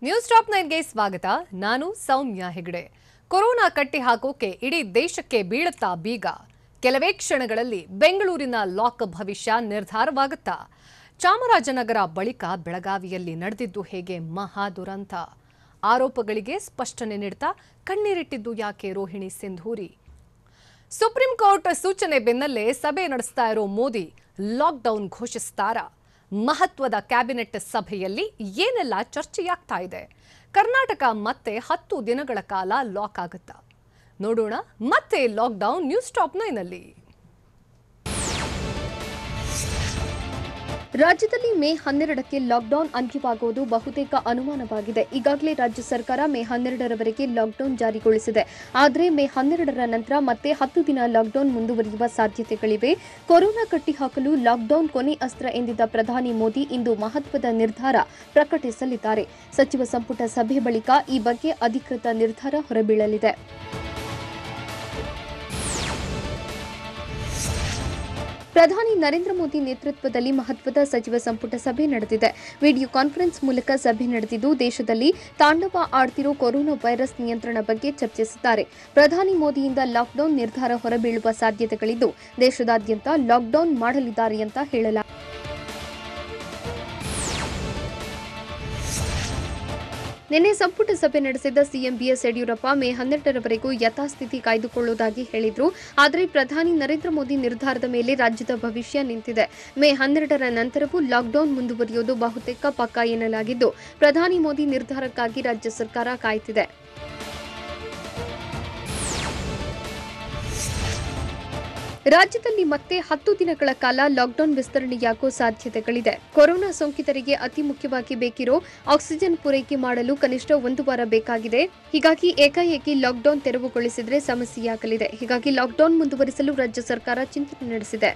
News top 9ಗೆ ಸ್ವಾಗತ. ನಾನು ಸೌಮ್ಯ Hegde. Corona ಕಟ್ಟಿ ಹಾಕೋಕೆ ಇಡೀ ದೇಶಕ್ಕೆ ಬೀಳುತ್ತಾ ಬೀಗ. ಕೆಲವೇ ಕ್ಷಣಗಳಲ್ಲಿ ಬೆಂಗಳೂರಿನ ಲಾಕ್ ಭವಿಷ್ಯ ನಿರ್ಧಾರವಾಗುತ್ತಾ? ಚಾಮರಾಜನಗರ ಬಳಿಕ ಬೆಳಗಾವಿಯಲ್ಲಿ ನಡೆದಿದ್ದು ಹೇಗೆ ಮಹಾ ದುರಂತ? ಆರೋಪಗಳಿಗೆ ಸ್ಪಷ್ಟನೆ ನೀಡುತ್ತಾ ಕಣ್ಣೀರಿಟ್ಟಿದ್ದು ಯಾಕೆ ರೋಹಿಣಿ ಸಿಂಧೂರಿ? ಸುಪ್ರೀಂ ಕೋರ್ಟ್ ಸೂಚನೆ ಬೆನ್ನಲ್ಲೇ ಸಭೆ ನಡೆಸ್ತಾ ಇರೋ ಮೋದಿ ಲಾಕ್ಡೌನ್ ಘೋಷಿಸ್ತಾರಾ? ಮಹತ್ವದ ಕ್ಯಾಬಿನೆಟ್ ಸಭೆಯಲ್ಲಿ ಏನೆಲ್ಲ ಚರ್ಚೆಯಾಗ್ತಾ ಇದೆ? ಕರ್ನಾಟಕ ಮತ್ತೆ 10 ದಿನಗಳ ಕಾಲ ಲಾಕ್ ಆಗುತ್ತಾ? ನೋಡೋಣ ಮತ್ತೆ ಲಾಕ್ಡೌನ್ ನ್ಯೂಸ್ ಟಾಪ್ 9ನಲ್ಲಿ. ರಾಜ್ಯದಲ್ಲಿ ಮೇ 12ಕ್ಕೆ ಲಾಕ್ಡೌನ್ ಅಂತ್ಯವಾಗುವುದು ಬಹುತೇಕ ಅನುಮಾನವಾಗಿದೆ. ಈಗಾಗಲೇ ರಾಜ್ಯ ಸರ್ಕಾರ ಮೇ 12ರವರೆಗೆ ಲಾಕ್ಡೌನ್ ಜಾರಿಗೊಳಿಸಿದೆ. ಆದರೆ ಮೇ 12ರ ನಂತರ ಮತ್ತೆ 10 ದಿನ ಲಾಕ್ಡೌನ್ ಮುಂದುವರಿಯುವ ಸಾಧ್ಯತೆಗಳಿವೆ. ಕೊರೋನಾ ಕಟ್ಟಿಹಾಕಲು ಲಾಕ್ಡೌನ್ ಕೊನೆ ಅಸ್ತ್ರ ಎಂದಿದ್ದ ಪ್ರಧಾನಿ ಮೋದಿ ಇಂದು ಮಹತ್ವದ ನಿರ್ಧಾರ ಪ್ರಕಟಿಸಲಿದ್ದಾರೆ. ಸಚಿವ ಸಂಪುಟ ಸಭೆ ಬಳಿಕ ಈ ಬಗ್ಗೆ ಅಧಿಕೃತ ನಿರ್ಧಾರ ಹೊರಬೀಳಲಿದೆ. ಪ್ರಧಾನಿ ನರೇಂದ್ರ ಮೋದಿ ನೇತೃತ್ವದಲ್ಲಿ ಮಹತ್ವದ ಸಚಿವ ಸಂಪುಟ ಸಭೆ ನಡೆದಿದೆ. ವಿಡಿಯೋ ಕಾನ್ಫರೆನ್ಸ್ ಮೂಲಕ ಸಭೆ ನಡೆದಿದ್ದು ದೇಶದಲ್ಲಿ ತಾಂಡವ ಆಡ್ತಿರೋ ಕೊರೋನಾ ವೈರಸ್ ನಿಯಂತ್ರಣ ಬಗ್ಗೆ ಚರ್ಚಿಸಿದ್ದಾರೆ. ಪ್ರಧಾನಿ ಮೋದಿಯಿಂದ ಲಾಕ್ಡೌನ್ ನಿರ್ಧಾರ ಹೊರಬೀಳುವ ಸಾಧ್ಯತೆಗಳಿದ್ದು ದೇಶದಾದ್ಯಂತ ಲಾಕ್ಡೌನ್ ಮಾಡಲಿದ್ದಾರೆ ಅಂತ ಹೇಳಲಾಗಿದೆ. ನಿನ್ನೆ ಸಂಪುಟ ಸಭೆ ನಡೆಸಿದ ಸಿಎಂ ಬಿಎಸ್ ಯಡಿಯೂರಪ್ಪ ಮೇ 12ರವರೆಗೂ ಯಥಾಸ್ಥಿತಿ ಕಾಯ್ದುಕೊಳ್ಳುವುದಾಗಿ ಹೇಳಿದ್ರು. ಆದರೆ ಪ್ರಧಾನಿ ನರೇಂದ್ರ ಮೋದಿ ನಿರ್ಧಾರದ ಮೇಲೆ ರಾಜ್ಯದ ಭವಿಷ್ಯ ನಿಂತಿದೆ. ಮೇ 12ರ ನಂತರವೂ ಲಾಕ್ಡೌನ್ ಮುಂದುವರಿಯುವುದು ಬಹುತೇಕ ಪಕ್ಕಾ ಎನ್ನಲಾಗಿದ್ದು ಪ್ರಧಾನಿ ಮೋದಿ ನಿರ್ಧಾರಕ್ಕಾಗಿ ರಾಜ್ಯ ಸರ್ಕಾರ ಕಾಯ್ತಿದೆ. ರಾಜ್ಯದಲ್ಲಿ ಮತ್ತೆ 10 ದಿನಗಳ ಕಾಲ ಲಾಕ್ಡೌನ್ ವಿಸ್ತರಣೆಯಾಗುವ ಸಾಧ್ಯತೆಗಳಿದೆ. ಕೊರೋನಾ ಸೋಂಕಿತರಿಗೆ ಅತಿ ಮುಖ್ಯವಾಗಿ ಬೇಕಿರೋ ಆಕ್ಸಿಜನ್ ಪೂರೈಕೆ ಮಾಡಲು ಕನಿಷ್ಠ 1 ವಾರ ಬೇಕಾಗಿದೆ. ಹೀಗಾಗಿ ಏಕಾಏಕಿ ಲಾಕ್ಡೌನ್ ತೆರವುಗೊಳಿಸಿದರೆ ಸಮಸ್ಯೆಯಾಗಲಿದೆ. ಹೀಗಾಗಿ ಲಾಕ್ಡೌನ್ ಮುಂದುವರಿಸಲು ರಾಜ್ಯ ಸರ್ಕಾರ ಚಿಂತನೆ ನಡೆಸಿದೆ.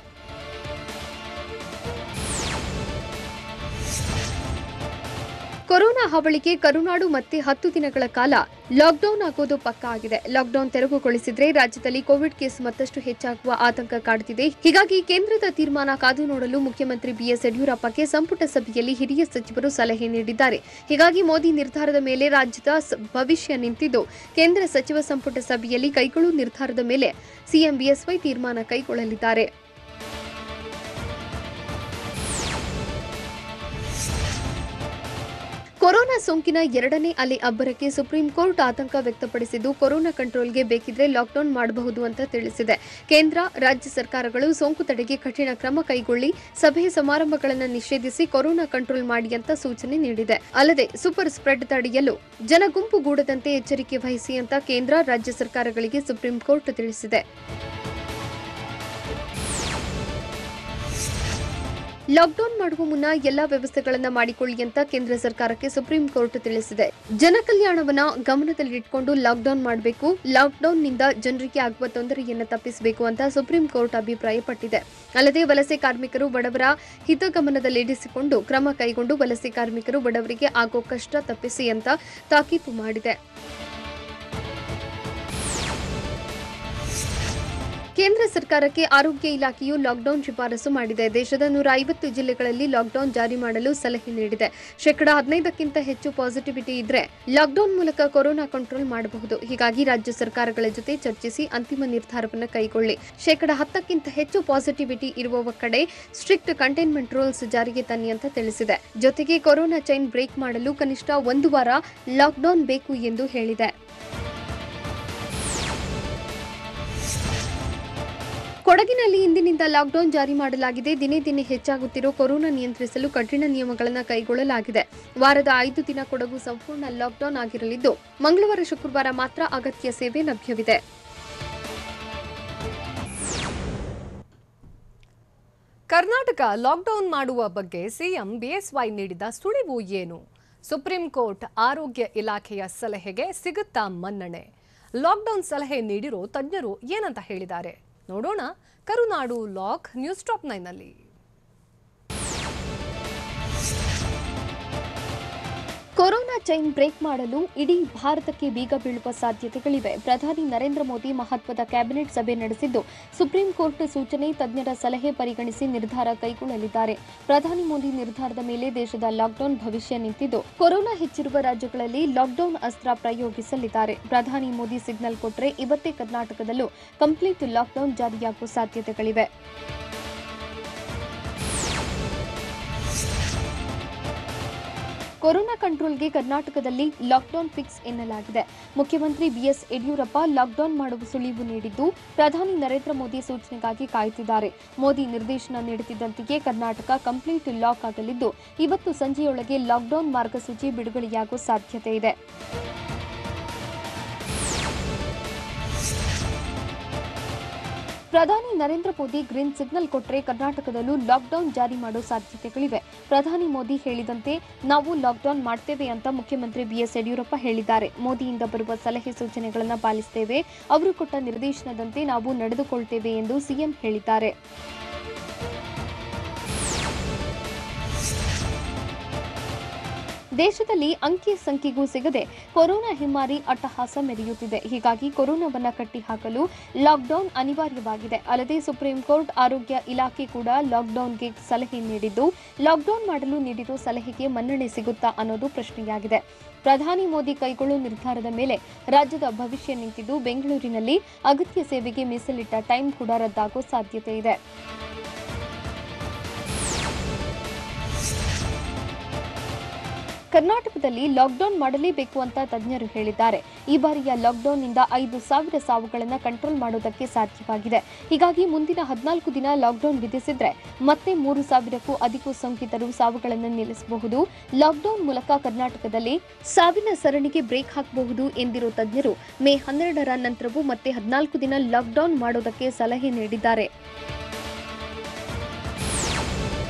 ಕೊರೋನಾ ಹಾವಳಿಗೆ ಕರುನಾಡು ಮತ್ತೆ 10 ದಿನಗಳ ಕಾಲ ಲಾಕ್ಡೌನ್ ಆಗೋದು ಪಕ್ಕಾ ಆಗಿದೆ. ಲಾಕ್ಡೌನ್ ತೆರವುಗೊಳಿಸಿದ್ರೆ ರಾಜ್ಯದಲ್ಲಿ ಕೋವಿಡ್ ಕೇಸ್ ಮತ್ತಷ್ಟು ಹೆಚ್ಚಾಗುವ ಆತಂಕ ಕಾಡುತ್ತಿದೆ. ಹೀಗಾಗಿ ಕೇಂದ್ರದ ತೀರ್ಮಾನ ಕಾದು ನೋಡಲು ಮುಖ್ಯಮಂತ್ರಿ ಬಿಎಸ್ ಯಡಿಯೂರಪ್ಪಗೆ ಸಂಪುಟ ಸಭೆಯಲ್ಲಿ ಹಿರಿಯ ಸಚಿವರು ಸಲಹೆ ನೀಡಿದ್ದಾರೆ. ಹೀಗಾಗಿ ಮೋದಿ ನಿರ್ಧಾರದ ಮೇಲೆ ರಾಜ್ಯದ ಭವಿಷ್ಯ ನಿಂತಿದ್ದು ಕೇಂದ್ರ ಸಚಿವ ಸಂಪುಟ ಸಭೆಯಲ್ಲಿ ಕೈಗೊಳ್ಳುವ ನಿರ್ಧಾರದ ಮೇಲೆ ಸಿಎಂ ಬಿಎಸ್ವೈ ತೀರ್ಮಾನ ಕೈಗೊಳ್ಳಲಿದ್ದಾರೆ. ಕೊರೋನಾ ಸೋಂಕಿನ 2ನೇ ಅಲೆ ಅಬ್ಬರಕ್ಕೆ ಸುಪ್ರೀಂ ಕೋರ್ಟ್ ಆತಂಕ ವ್ಯಕ್ತಪಡಿಸಿದ್ದು ಕೊರೋನಾ ಕಂಟ್ರೋಲ್ಗೆ ಬೇಕಿದ್ರೆ ಲಾಕ್ಡೌನ್ ಮಾಡಬಹುದು ಅಂತ ತಿಳಿಸಿದೆ. ಕೇಂದ್ರ, ರಾಜ್ಯ ಸರ್ಕಾರಗಳು ಸೋಂಕು ತಡೆಗೆ ಕಠಿಣ ಕ್ರಮ ಕೈಗೊಳ್ಳಿ, ಸಭೆ ಸಮಾರಂಭಗಳನ್ನು ನಿಷೇಧಿಸಿ ಕೊರೋನಾ ಕಂಟ್ರೋಲ್ ಮಾಡಿ ಅಂತ ಸೂಚನೆ ನೀಡಿದೆ. ಅಲ್ಲದೆ ಸೂಪರ್ ಸ್ಪ್ರೆಡ್ ತಡೆಯಲು ಜನಗುಂಪುಗೂಡದಂತೆ ಎಚ್ಚರಿಕೆ ವಹಿಸಿ ಅಂತ ಕೇಂದ್ರ, ರಾಜ್ಯ ಸರ್ಕಾರಗಳಿಗೆ ಸುಪ್ರೀಂ ಕೋರ್ಟ್ ತಿಳಿಸಿದೆ. ಲಾಕ್ಡೌನ್ ಮಾಡುವ ಮುನ್ನ ಎಲ್ಲಾ ವ್ಯವಸ್ಥೆಗಳನ್ನು ಮಾಡಿಕೊಳ್ಳಿ ಅಂತ ಕೇಂದ್ರ ಸರ್ಕಾರಕ್ಕೆ ಸುಪ್ರೀಂ ಕೋರ್ಟ್ ತಿಳಿಸಿದೆ. ಜನಕಲ್ಯಾಣವನ್ನ ಗಮನದಲ್ಲಿಟ್ಟುಕೊಂಡು ಲಾಕ್ಡೌನ್ ಮಾಡಬೇಕು. ಲಾಕ್ಡೌನ್ನಿಂದ ಜನರಿಗೆ ಆಗುವ ತೊಂದರೆಯನ್ನು ತಪ್ಪಿಸಬೇಕು ಅಂತ ಸುಪ್ರೀಂ ಕೋರ್ಟ್ ಅಭಿಪ್ರಾಯಪಟ್ಟಿದೆ. ಅಲ್ಲದೆ ವಲಸೆ ಕಾರ್ಮಿಕರು, ಬಡವರ ಹಿತಗಮನದಲ್ಲಿರಿಸಿಕೊಂಡು ಕ್ರಮ ಕೈಗೊಂಡು ವಲಸೆ ಕಾರ್ಮಿಕರು, ಬಡವರಿಗೆ ಆಗೋ ಕಷ್ಟ ತಪ್ಪಿಸಿ ಅಂತ ತಾಕೀತು ಮಾಡಿದೆ. ಕೇಂದ್ರ ಸರ್ಕಾರಕ್ಕೆ ಆರೋಗ್ಯ ಇಲಾಖೆಯು ಲಾಕ್ಡೌನ್ ಶಿಫಾರಸು ಮಾಡಿದೆ. ದೇಶದ 150 ಜಿಲ್ಲೆಗಳಲ್ಲಿ ಲಾಕ್ಡೌನ್ ಜಾರಿ ಮಾಡಲು ಸಲಹೆ ನೀಡಿದೆ. 15% ಹೆಚ್ಚು ಪಾಸಿಟಿವಿಟಿ ಇದ್ರೆ ಲಾಕ್ಡೌನ್ ಮೂಲಕ ಕೊರೋನಾ ಕಂಟ್ರೋಲ್ ಮಾಡಬಹುದು. ಹೀಗಾಗಿ ರಾಜ್ಯ ಸರ್ಕಾರಗಳ ಜೊತೆ ಚರ್ಚಿಸಿ ಅಂತಿಮ ನಿರ್ಧಾರವನ್ನು ಕೈಗೊಳ್ಳಿ. 10% ಹೆಚ್ಚು ಪಾಸಿಟಿವಿಟಿ ಇರುವ ಕಡೆ ಸ್ಟ್ರಿಕ್ಟ್ ಕಂಟೈನ್ಮೆಂಟ್ ರೂಲ್ಸ್ ಜಾರಿಗೆ ತನ್ನಿ ಅಂತ ತಿಳಿಸಿದೆ. ಜೊತೆಗೆ ಕೊರೋನಾ ಚೈನ್ ಬ್ರೇಕ್ ಮಾಡಲು ಕನಿಷ್ಠ 1 ವಾರ ಲಾಕ್ಡೌನ್ ಬೇಕು ಎಂದು ಹೇಳಿದೆ. ಕೊಡಗಿನಲ್ಲಿ ಇಂದಿನಿಂದ ಲಾಕ್ಡೌನ್ ಜಾರಿ ಮಾಡಲಾಗಿದೆ. ದಿನೇ ದಿನೇ ಹೆಚ್ಚಾಗುತ್ತಿರೋ ಕೊರೋನಾ ನಿಯಂತ್ರಿಸಲು ಕಠಿಣ ನಿಯಮಗಳನ್ನು ಕೈಗೊಳ್ಳಲಾಗಿದೆ. ವಾರದ 5 ದಿನ ಕೊಡಗು ಸಂಪೂರ್ಣ ಲಾಕ್ಡೌನ್ ಆಗಿರಲಿದ್ದು ಮಂಗಳವಾರ, ಶುಕ್ರವಾರ ಮಾತ್ರ ಅಗತ್ಯ ಸೇವೆ ಲಭ್ಯವಿದೆ. ಕರ್ನಾಟಕ ಲಾಕ್ಡೌನ್ ಮಾಡುವ ಬಗ್ಗೆ ಸಿಎಂ ಬಿಎಸ್ವೈ ನೀಡಿದ ಸುಳಿವು ಏನು? ಸುಪ್ರೀಂ ಕೋರ್ಟ್ ಆರೋಗ್ಯ ಇಲಾಖೆಯ ಸಲಹೆಗೆ ಸಿಗುತ್ತಾ ಮನ್ನಣೆ? ಲಾಕ್ಡೌನ್ ಸಲಹೆ ನೀಡಿರೋ ತಜ್ಞರು ಏನಂತ ಹೇಳಿದ್ದಾರೆ? ನೋಡೋಣ ಕರುನಾಡು ಲಾಕ್ ನ್ಯೂಸ್ ಟಾಪ್ 9ನಲ್ಲಿ. ಕೊರೋನಾ ಚೈನ್ ಬ್ರೇಕ್ ಮಾಡಲು ಇಡೀ ಭಾರತಕ್ಕೆ ಬೀಗ ಬೀಳುವ ಸಾಧ್ಯತೆಗಳಿವೆ. ಪ್ರಧಾನಿ ನರೇಂದ್ರ ಮೋದಿ ಮಹತ್ವದ ಕ್ಯಾಬಿನೆಟ್ ಸಭೆ ನಡೆಸಿದ್ದು, ಸುಪ್ರೀಂ ಕೋರ್ಟ್ ಸೂಚನೆ, ತಜ್ಞರ ಸಲಹೆ ಪರಿಗಣಿಸಿ ನಿರ್ಧಾರ ಕೈಗೊಳ್ಳಲಿದ್ದಾರೆ. ಪ್ರಧಾನಿ ಮೋದಿ ನಿರ್ಧಾರದ ಮೇಲೆ ದೇಶದ ಲಾಕ್ಡೌನ್ ಭವಿಷ್ಯ ನಿಂತಿದ್ದು, ಕೊರೋನಾ ಹೆಚ್ಚಿರುವ ರಾಜ್ಯಗಳಲ್ಲಿ ಲಾಕ್ಡೌನ್ ಅಸ್ತ್ರ ಪ್ರಯೋಗಿಸಲಿದ್ದಾರೆ. ಪ್ರಧಾನಿ ಮೋದಿ ಸಿಗ್ನಲ್ ಕೊಟ್ಟರೆ ಇವತ್ತೇ ಕರ್ನಾಟಕದಲ್ಲೂ ಕಂಪ್ಲೀಟ್ ಲಾಕ್ಡೌನ್ ಜಾರಿಯಾಗುವ ಸಾಧ್ಯತೆಗಳಿವೆ. ಕೊರೋನಾ ಕಂಟ್ರೋಲ್ಗೆ ಕರ್ನಾಟಕದಲ್ಲಿ ಲಾಕ್ಡೌನ್ ಫಿಕ್ಸ್ ಎನ್ನಲಾಗಿದೆ. ಮುಖ್ಯಮಂತ್ರಿ ಬಿಎಸ್ ಯಡಿಯೂರಪ್ಪ ಲಾಕ್ಡೌನ್ ಮಾಡುವ ಸುಳಿವು ನೀಡಿದ್ದು, ಪ್ರಧಾನಿ ನರೇಂದ್ರ ಮೋದಿ ಸೂಚನೆಗಾಗಿ ಕಾಯುತ್ತಿದ್ದಾರೆ. ಮೋದಿ ನಿರ್ದೇಶನ ನೀಡುತ್ತಿದ್ದಂತೆಯೇ ಕರ್ನಾಟಕ ಕಂಪ್ಲೀಟ್ ಲಾಕ್ ಆಗಲಿದ್ದು, ಇವತ್ತು ಸಂಜೆಯೊಳಗೆ ಲಾಕ್ಡೌನ್ ಮಾರ್ಗಸೂಚಿ ಬಿಡುಗಡೆಯಾಗುವ ಸಾಧ್ಯತೆ ಇದೆ. ಪ್ರಧಾನಿ ನರೇಂದ್ರ ಮೋದಿ ಗ್ರೀನ್ ಸಿಗ್ನಲ್ ಕೊಟ್ಟರೆ ಕರ್ನಾಟಕದಲ್ಲೂ ಲಾಕ್ಡೌನ್ ಜಾರಿ ಮಾಡೋ ಸಾಧ್ಯತೆಗಳಿವೆ. ಪ್ರಧಾನಿ ಮೋದಿ ಹೇಳಿದಂತೆ ನಾವು ಲಾಕ್ಡೌನ್ ಮಾಡ್ತೇವೆ ಅಂತ ಮುಖ್ಯಮಂತ್ರಿ ಬಿಎಸ್ ಯಡಿಯೂರಪ್ಪ ಹೇಳಿದ್ದಾರೆ. ಮೋದಿಯಿಂದ ಬರುವ ಸಲಹೆ ಸೂಚನೆಗಳನ್ನು ಪಾಲಿಸುತ್ತೇವೆ, ಅವರು ಕೊಟ್ಟ ನಿರ್ದೇಶನದಂತೆ ನಾವು ನಡೆದುಕೊಳ್ತೇವೆ ಎಂದು ಸಿಎಂ ಹೇಳಿದ್ದಾರೆ. ದೇಶದಲ್ಲಿ ಅಂಕಿ ಸಂಖ್ಯೆಗೂ ಸಿಗದೆ ಕೊರೋನಾ ಹೆಮ್ಮಾರಿ ಅಟ್ಟಹಾಸ ಮೆರೆಯುತ್ತಿದೆ. ಹೀಗಾಗಿ ಕೊರೋನಾವನ್ನು ಕಟ್ಟಿಹಾಕಲು ಲಾಕ್ಡೌನ್ ಅನಿವಾರ್ಯವಾಗಿದೆ. ಅಲ್ಲದೆ ಸುಪ್ರೀಂ ಕೋರ್ಟ್, ಆರೋಗ್ಯ ಇಲಾಖೆ ಕೂಡ ಲಾಕ್ಡೌನ್ಗೆ ಸಲಹೆ ನೀಡಿದ್ದು, ಲಾಕ್ಡೌನ್ ಮಾಡಲು ನೀಡಿರೋ ಸಲಹೆಗೆ ಮನ್ನಣೆ ಸಿಗುತ್ತಾ ಅನ್ನೋದು ಪ್ರಶ್ನೆಯಾಗಿದೆ. ಪ್ರಧಾನಿ ಮೋದಿ ಕೈಗೊಳ್ಳುವ ನಿರ್ಧಾರದ ಮೇಲೆ ರಾಜ್ಯದ ಭವಿಷ್ಯ ನಿಂತಿದ್ದು, ಬೆಂಗಳೂರಿನಲ್ಲಿ ಅಗತ್ಯ ಸೇವೆಗೆ ಮೀಸಲಿಟ್ಟ ಟೈಮ್ ಕೂಡ ರದ್ದಾಗುವ ಸಾಧ್ಯತೆ ಇದೆ. ಕರ್ನಾಟಕದಲ್ಲಿ ಲಾಕ್ಡೌನ್ ಮಾಡಲೇಬೇಕು ಅಂತ ತಜ್ಞರು ಹೇಳಿದ್ದಾರೆ. ಈ ಬಾರಿಯ ಲಾಕ್ಡೌನ್ನಿಂದ 5,000 ಸಾವುಗಳನ್ನು ಕಂಟ್ರೋಲ್ ಮಾಡೋದಕ್ಕೆ ಸಾಧ್ಯವಾಗಿದೆ. ಹೀಗಾಗಿ ಮುಂದಿನ 14 ದಿನ ಲಾಕ್ಡೌನ್ ವಿಧಿಸಿದ್ರೆ ಮತ್ತೆ 3,000ಕ್ಕೂ ಅಧಿಕ ಸೋಂಕಿತರು ಸಾವುಗಳನ್ನು ನಿಲ್ಲಿಸಬಹುದು. ಲಾಕ್ಡೌನ್ ಮೂಲಕ ಕರ್ನಾಟಕದಲ್ಲಿ ಸಾವಿನ ಸರಣಿಗೆ ಬ್ರೇಕ್ ಹಾಕಬಹುದು ಎಂದಿರೋ ತಜ್ಞರು ಮೇ 12ರ ನಂತರವೂ ಮತ್ತೆ 14 ದಿನ ಲಾಕ್ಡೌನ್ ಮಾಡೋದಕ್ಕೆ ಸಲಹೆ ನೀಡಿದ್ದಾರೆ.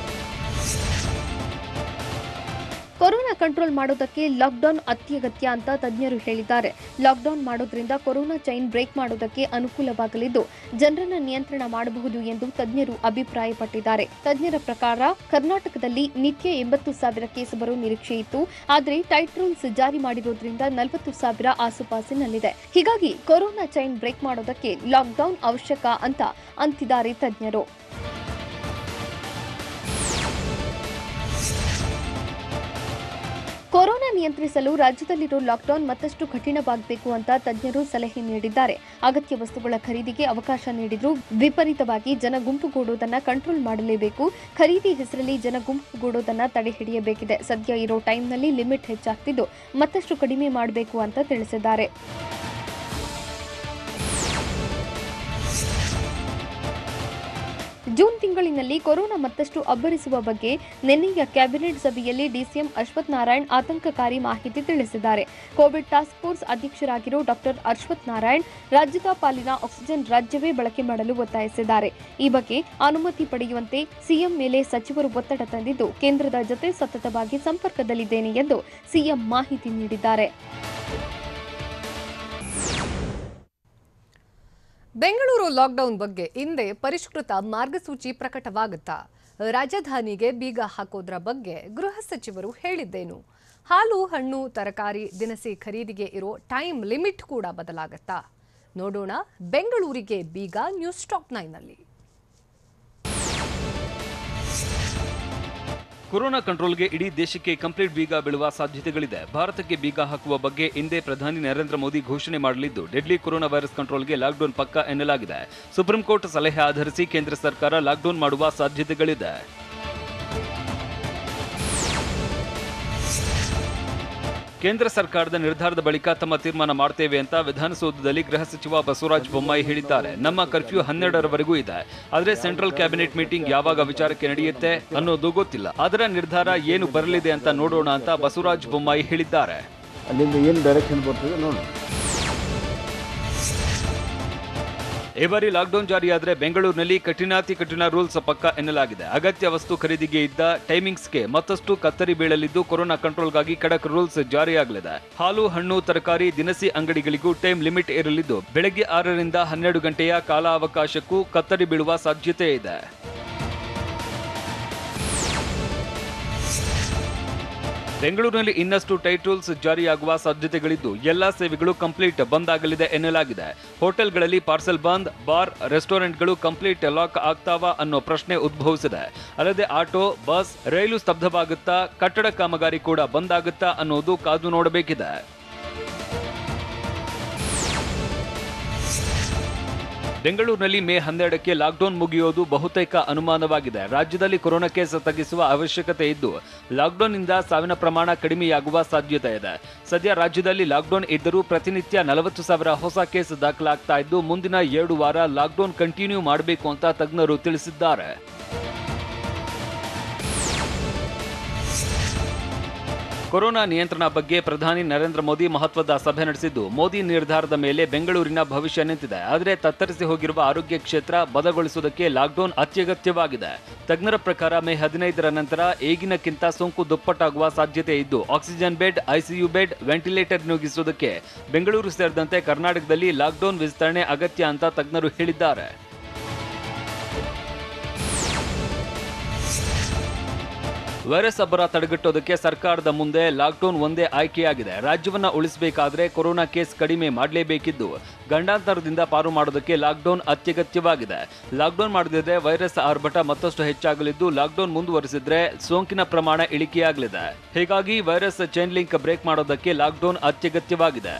ಕೊರೋನಾ ಕಂಟ್ರೋಲ್ ಮಾಡೋದಕ್ಕೆ ಲಾಕ್ಡೌನ್ ಅತ್ಯಗತ್ಯ ಅಂತ ತಜ್ಞರು ಹೇಳಿದ್ದಾರೆ. ಲಾಕ್ಡೌನ್ ಮಾಡೋದ್ರಿಂದ ಕೊರೋನಾ ಚೈನ್ ಬ್ರೇಕ್ ಮಾಡೋದಕ್ಕೆ ಅನುಕೂಲವಾಗಲಿದ್ದು, ಜನರನ್ನ ನಿಯಂತ್ರಣ ಮಾಡಬಹುದು ಎಂದು ತಜ್ಞರು ಅಭಿಪ್ರಾಯಪಟ್ಟಿದ್ದಾರೆ. ತಜ್ಞರ ಪ್ರಕಾರ ಕರ್ನಾಟಕದಲ್ಲಿ ನಿತ್ಯ 80,000 ಕೇಸ್ ಬರೋ ನಿರೀಕ್ಷೆ ಇತ್ತು. ಆದರೆ ಟೈಟ್ ರೂಲ್ಸ್ ಜಾರಿ ಮಾಡಿರೋದ್ರಿಂದ 40,000 ಆಸುಪಾಸಿನಲ್ಲಿದೆ. ಹೀಗಾಗಿ ಕೊರೋನಾ ಚೈನ್ ಬ್ರೇಕ್ ಮಾಡೋದಕ್ಕೆ ಲಾಕ್ಡೌನ್ ಅವಶ್ಯಕ ಅಂತ ಅಂತಿದ್ದಾರೆ ತಜ್ಞರು. ಕೊರೋನಾ ನಿಯಂತ್ರಿಸಲು ರಾಜ್ಯದಲ್ಲಿರೋ ಲಾಕ್ಡೌನ್ ಮತ್ತಷ್ಟು ಕಠಿಣವಾಗಬೇಕು ಅಂತ ತಜ್ಞರು ಸಲಹೆ ನೀಡಿದ್ದಾರೆ. ಅಗತ್ಯ ವಸ್ತುಗಳ ಖರೀದಿಗೆ ಅವಕಾಶ ನೀಡಿದ್ರೂ ವಿಪರೀತವಾಗಿ ಜನ ಗುಂಪುಗೂಡೋದನ್ನ ಕಂಟ್ರೋಲ್ ಮಾಡಲೇಬೇಕು. ಖರೀದಿ ಹೆಸರಲ್ಲಿ ಜನ ಗುಂಪುಗೂಡೋದನ್ನ ತಡೆ ಹಿಡಿಯಬೇಕಿದೆ. ಸದ್ಯ ಇರೋ ಟೈಮ್ನಲ್ಲಿ ಲಿಮಿಟ್ ಹೆಚ್ಚಾಗ್ತಿದ್ದು, ಮತ್ತಷ್ಟು ಕಡಿಮೆ ಮಾಡಬೇಕು ಅಂತ ತಿಳಿಸಿದ್ದಾರೆ. ಜೂನ್ ತಿಂಗಳಿನಲ್ಲಿ ಕೊರೋನಾ ಮತ್ತಷ್ಟು ಅಬ್ಬರಿಸುವ ಬಗ್ಗೆ ನಿನ್ನೆಯ ಕ್ಯಾಬಿನೆಟ್ ಸಭೆಯಲ್ಲಿ ಡಿಸಿಎಂ ಅಶ್ವಥ್ ನಾರಾಯಣ್ ಆತಂಕಕಾರಿ ಮಾಹಿತಿ ತಿಳಿಸಿದ್ದಾರೆ. ಕೋವಿಡ್ ಟಾಸ್ಕ್ ಫೋರ್ಸ್ ಅಧ್ಯಕ್ಷರಾಗಿರೋ ಡಾಕ್ಟರ್ ಅಶ್ವಥ್ ನಾರಾಯಣ್ ರಾಜ್ಯದ ಪಾಲಿನ ಆಕ್ಸಿಜನ್ ರಾಜ್ಯವೇ ಬಳಕೆ ಮಾಡಲು ಒತ್ತಾಯಿಸಿದ್ದಾರೆ. ಈ ಬಗ್ಗೆ ಅನುಮತಿ ಪಡೆಯುವಂತೆ ಸಿಎಂ ಮೇಲೆ ಸಚಿವರು ಒತ್ತಡ ತಂದಿದ್ದು, ಕೇಂದ್ರದ ಜೊತೆ ಸತತವಾಗಿ ಸಂಪರ್ಕದಲ್ಲಿದ್ದೇನೆ ಎಂದು ಸಿಎಂ ಮಾಹಿತಿ ನೀಡಿದ್ದಾರೆ. ಬೆಂಗಳೂರು ಲಾಕ್ಡೌನ್ ಬಗ್ಗೆ ಹಿಂದೆ ಪರಿಷ್ಕೃತ ಮಾರ್ಗಸೂಚಿ ಪ್ರಕಟವಾಗುತ್ತಾ? ರಾಜಧಾನಿಗೆ ಬೀಗ ಹಾಕೋದ್ರ ಬಗ್ಗೆ ಗೃಹ ಸಚಿವರು ಹೇಳಿದ್ದೇನು? ಹಾಲು, ಹಣ್ಣು, ತರಕಾರಿ, ದಿನಸಿ ಖರೀದಿಗೆ ಇರೋ ಟೈಮ್ ಲಿಮಿಟ್ ಕೂಡ ಬದಲಾಗುತ್ತಾ? ನೋಡೋಣ. ಬೆಂಗಳೂರಿಗೆ ಬೀಗ ನ್ಯೂಸ್ ಟಾಪ್ 9ನಲ್ಲಿ. ಕೊರೋನಾ ಕಂಟ್ರೋಲ್ಗೆ ಇಡೀ ದೇಶಕ್ಕೆ ಕಂಪ್ಲೀಟ್ ಬೀಗ ಬೀಳುವ ಸಾಧ್ಯತೆಗಳಿದೆ. ಭಾರತಕ್ಕೆ ಬೀಗ ಹಾಕುವ ಬಗ್ಗೆ ಹಿಂದೆ ಪ್ರಧಾನಿ ನರೇಂದ್ರ ಮೋದಿ ಘೋಷಣೆ ಮಾಡಲಿದ್ದು, ಡೆಡ್ಲಿ ಕೊರೋನಾ ವೈರಸ್ ಕಂಟ್ರೋಲ್ಗೆ ಲಾಕ್ಡೌನ್ ಪಕ್ಕಾ ಎನ್ನಲಾಗಿದೆ. ಸುಪ್ರೀಂ ಕೋರ್ಟ್ ಸಲಹೆ ಆಧರಿಸಿ ಕೇಂದ್ರ ಸರ್ಕಾರ ಲಾಕ್ಡೌನ್ ಮಾಡುವ ಸಾಧ್ಯತೆಗಳಿದೆ. ಕೇಂದ್ರ ಸರ್ಕಾರದ ನಿರ್ಧಾರದ ಬಳಿಕ ತಮ್ಮ ತೀರ್ಮಾನ ಮಾಡ್ತೇವೆ ಅಂತ ವಿಧಾನಸೌಧದಲ್ಲಿ ಗೃಹ ಸಚಿವ ಬಸವರಾಜ ಬೊಮ್ಮಾಯಿ ಹೇಳಿದ್ದಾರೆ. ನಮ್ಮ ಕರ್ಫ್ಯೂ 12ರವರೆಗೂ ಇದೆ. ಆದರೆ ಸೆಂಟ್ರಲ್ ಕ್ಯಾಬಿನೆಟ್ ಮೀಟಿಂಗ್ ಯಾವಾಗ ವಿಚಾರಕ್ಕೆ ನಡೆಯುತ್ತೆ ಅನ್ನೋದು ಗೊತ್ತಿಲ್ಲ. ಅದರ ನಿರ್ಧಾರ ಏನು ಬರಲಿದೆ ಅಂತ ನೋಡೋಣ ಅಂತ ಬಸವರಾಜ ಬೊಮ್ಮಾಯಿ ಹೇಳಿದ್ದಾರೆ. ಅಲ್ಲಿಂದ ಏನು ಡೈರೆಕ್ಷನ್ ಬರ್ತದೆ ನೋಡೋಣ. ಈ ಬಾರಿ ಲಾಕ್ಡೌನ್ ಜಾರಿಯಾದರೆ ಬೆಂಗಳೂರಿನಲ್ಲಿ ಕಠಿಣಾತಿ ಕಠಿಣ ರೂಲ್ಸ್ ಪಕ್ಕಾ ಎನ್ನಲಾಗಿದೆ. ಅಗತ್ಯ ವಸ್ತು ಖರೀದಿಗೆ ಇದ್ದ ಟೈಮಿಂಗ್ಸ್ಗೆ ಮತ್ತಷ್ಟು ಕತ್ತರಿ ಬೀಳಲಿದ್ದು, ಕೊರೋನಾ ಕಂಟ್ರೋಲ್ಗಾಗಿ ಖಡಕ್ ರೂಲ್ಸ್ ಜಾರಿಯಾಗಲಿದೆ. ಹಾಲು, ಹಣ್ಣು, ತರಕಾರಿ, ದಿನಸಿ ಅಂಗಡಿಗಳಿಗೂ ಟೈಮ್ ಲಿಮಿಟ್ ಇರಲಿದ್ದು, ಬೆಳಗ್ಗೆ 6ರಿಂದ 12 ಗಂಟೆಯ ಕಾಲಾವಕಾಶಕ್ಕೂ ಕತ್ತರಿ ಬೀಳುವ ಸಾಧ್ಯತೆ ಇದೆ. ಬೆಂಗಳೂರಿನಲ್ಲಿ ಇನ್ನಷ್ಟು ಟೈಟ್ ರೂಲ್ಸ್ ಜಾರಿಯಾಗುವ ಸಾಧ್ಯತೆಗಳಿದ್ದು ಎಲ್ಲಾ ಸೇವೆಗಳು ಕಂಪ್ಲೀಟ್ ಬಂದ್ ಆಗಲಿದೆ ಎನ್ನಲಾಗಿದೆ. ಹೋಟೆಲ್ಗಳಲ್ಲಿ ಪಾರ್ಸೆಲ್ ಬಂದ್, ಬಾರ್, ರೆಸ್ಟೋರೆಂಟ್ಗಳು ಕಂಪ್ಲೀಟ್ ಲಾಕ್ ಆಗ್ತಾವಾ ಅನ್ನೋ ಪ್ರಶ್ನೆ ಉದ್ಭವಿಸಿದೆ. ಅಲ್ಲದೆ ಆಟೋ, ಬಸ್, ರೈಲು ಸ್ತಬ್ಧವಾಗುತ್ತಾ, ಕಟ್ಟಡ ಕಾಮಗಾರಿ ಕೂಡ ಬಂದ್ ಆಗುತ್ತಾ ಅನ್ನೋದು ಕಾದು ನೋಡಬೇಕಿದೆ. ಬೆಂಗಳೂರಿನಲ್ಲಿ ಮೇ 12ಕ್ಕೆ ಲಾಕ್ಡೌನ್ ಮುಗಿಯೋದು ಬಹುತೇಕ ಅನುಮಾನವಾಗಿದೆ. ರಾಜ್ಯದಲ್ಲಿ ಕೊರೋನಾ ಕೇಸ್ ತಗ್ಗಿಸುವ ಅವಶ್ಯಕತೆ ಇದ್ದು ಲಾಕ್ಡೌನ್ನಿಂದ ಸಾವಿನ ಪ್ರಮಾಣ ಕಡಿಮೆಯಾಗುವ ಸಾಧ್ಯತೆ ಇದೆ. ಸದ್ಯ ರಾಜ್ಯದಲ್ಲಿ ಲಾಕ್ಡೌನ್ ಇದ್ದರೂ ಪ್ರತಿನಿತ್ಯ 40,000 ಹೊಸ ಕೇಸ್ ದಾಖಲಾಗ್ತಾ ಇದ್ದು ಮುಂದಿನ 2 ವಾರ ಲಾಕ್ಡೌನ್ ಕಂಟಿನ್ಯೂ ಮಾಡಬೇಕು ಅಂತ ತಜ್ಞರು ತಿಳಿಸಿದ್ದಾರೆ. ಕೊರೋನಾ ನಿಯಂತ್ರಣ ಬಗ್ಗೆ ಪ್ರಧಾನಿ ನರೇಂದ್ರ ಮೋದಿ ಮಹತ್ವದ ಸಭೆ ನಡೆಸಿದ್ದು ಮೋದಿ ನಿರ್ಧಾರದ ಮೇಲೆ ಬೆಂಗಳೂರಿನ ಭವಿಷ್ಯ ನಿಂತಿದೆ. ಆದರೆ ತತ್ತರಿಸಿ ಹೋಗಿರುವ ಆರೋಗ್ಯ ಕ್ಷೇತ್ರ ಬಲಗೊಳಿಸುವುದಕ್ಕೆ ಲಾಕ್ಡೌನ್ ಅತ್ಯಗತ್ಯವಾಗಿದೆ. ತಜ್ಞರ ಪ್ರಕಾರ ಮೇ 15ರ ನಂತರ ಈಗಿನಕ್ಕಿಂತ ಸೋಂಕು ದುಪ್ಪಟ್ಟಾಗುವ ಸಾಧ್ಯತೆ ಇದ್ದು oxygen bed, ICU bed, ventilator ನಿಯೋಗಿಸುವುದಕ್ಕೆ ಬೆಂಗಳೂರು ಸೇರಿದಂತೆ ಕರ್ನಾಟಕದಲ್ಲಿ ಲಾಕ್ಡೌನ್ ವಿಸ್ತರಣೆ ಅಗತ್ಯ ಅಂತ ತಜ್ಞರು ಹೇಳಿದ್ದಾರೆ. ವೈರಸ್ ಅಬ್ಬರ ತಡೆಗಟ್ಟೋದಕ್ಕೆ ಸರ್ಕಾರದ ಮುಂದೆ ಲಾಕ್ಡೌನ್ ಒಂದೇ ಆಯ್ಕೆಯಾಗಿದೆ. ರಾಜ್ಯವನ್ನ ಉಳಿಸಬೇಕಾದ್ರೆ ಕೊರೋನಾ ಕೇಸ್ ಕಡಿಮೆ ಮಾಡಲೇಬೇಕಿದ್ದು ಗಂಡಾಂತರದಿಂದ ಪಾರು ಮಾಡೋದಕ್ಕೆ ಲಾಕ್ಡೌನ್ ಅತ್ಯಗತ್ಯವಾಗಿದೆ. ಲಾಕ್ಡೌನ್ ಮಾಡದಿದ್ರೆ ವೈರಸ್ ಆರ್ಭಟ ಮತ್ತಷ್ಟು ಹೆಚ್ಚಾಗಲಿದ್ದು ಲಾಕ್ಡೌನ್ ಮುಂದುವರಿಸಿದ್ರೆ ಸೋಂಕಿನ ಪ್ರಮಾಣ ಇಳಿಕೆಯಾಗಲಿದೆ. ಹೀಗಾಗಿ ವೈರಸ್ ಚೈನ್ ಲಿಂಕ್ ಬ್ರೇಕ್ ಮಾಡೋದಕ್ಕೆ ಲಾಕ್ಡೌನ್ ಅತ್ಯಗತ್ಯವಾಗಿದೆ.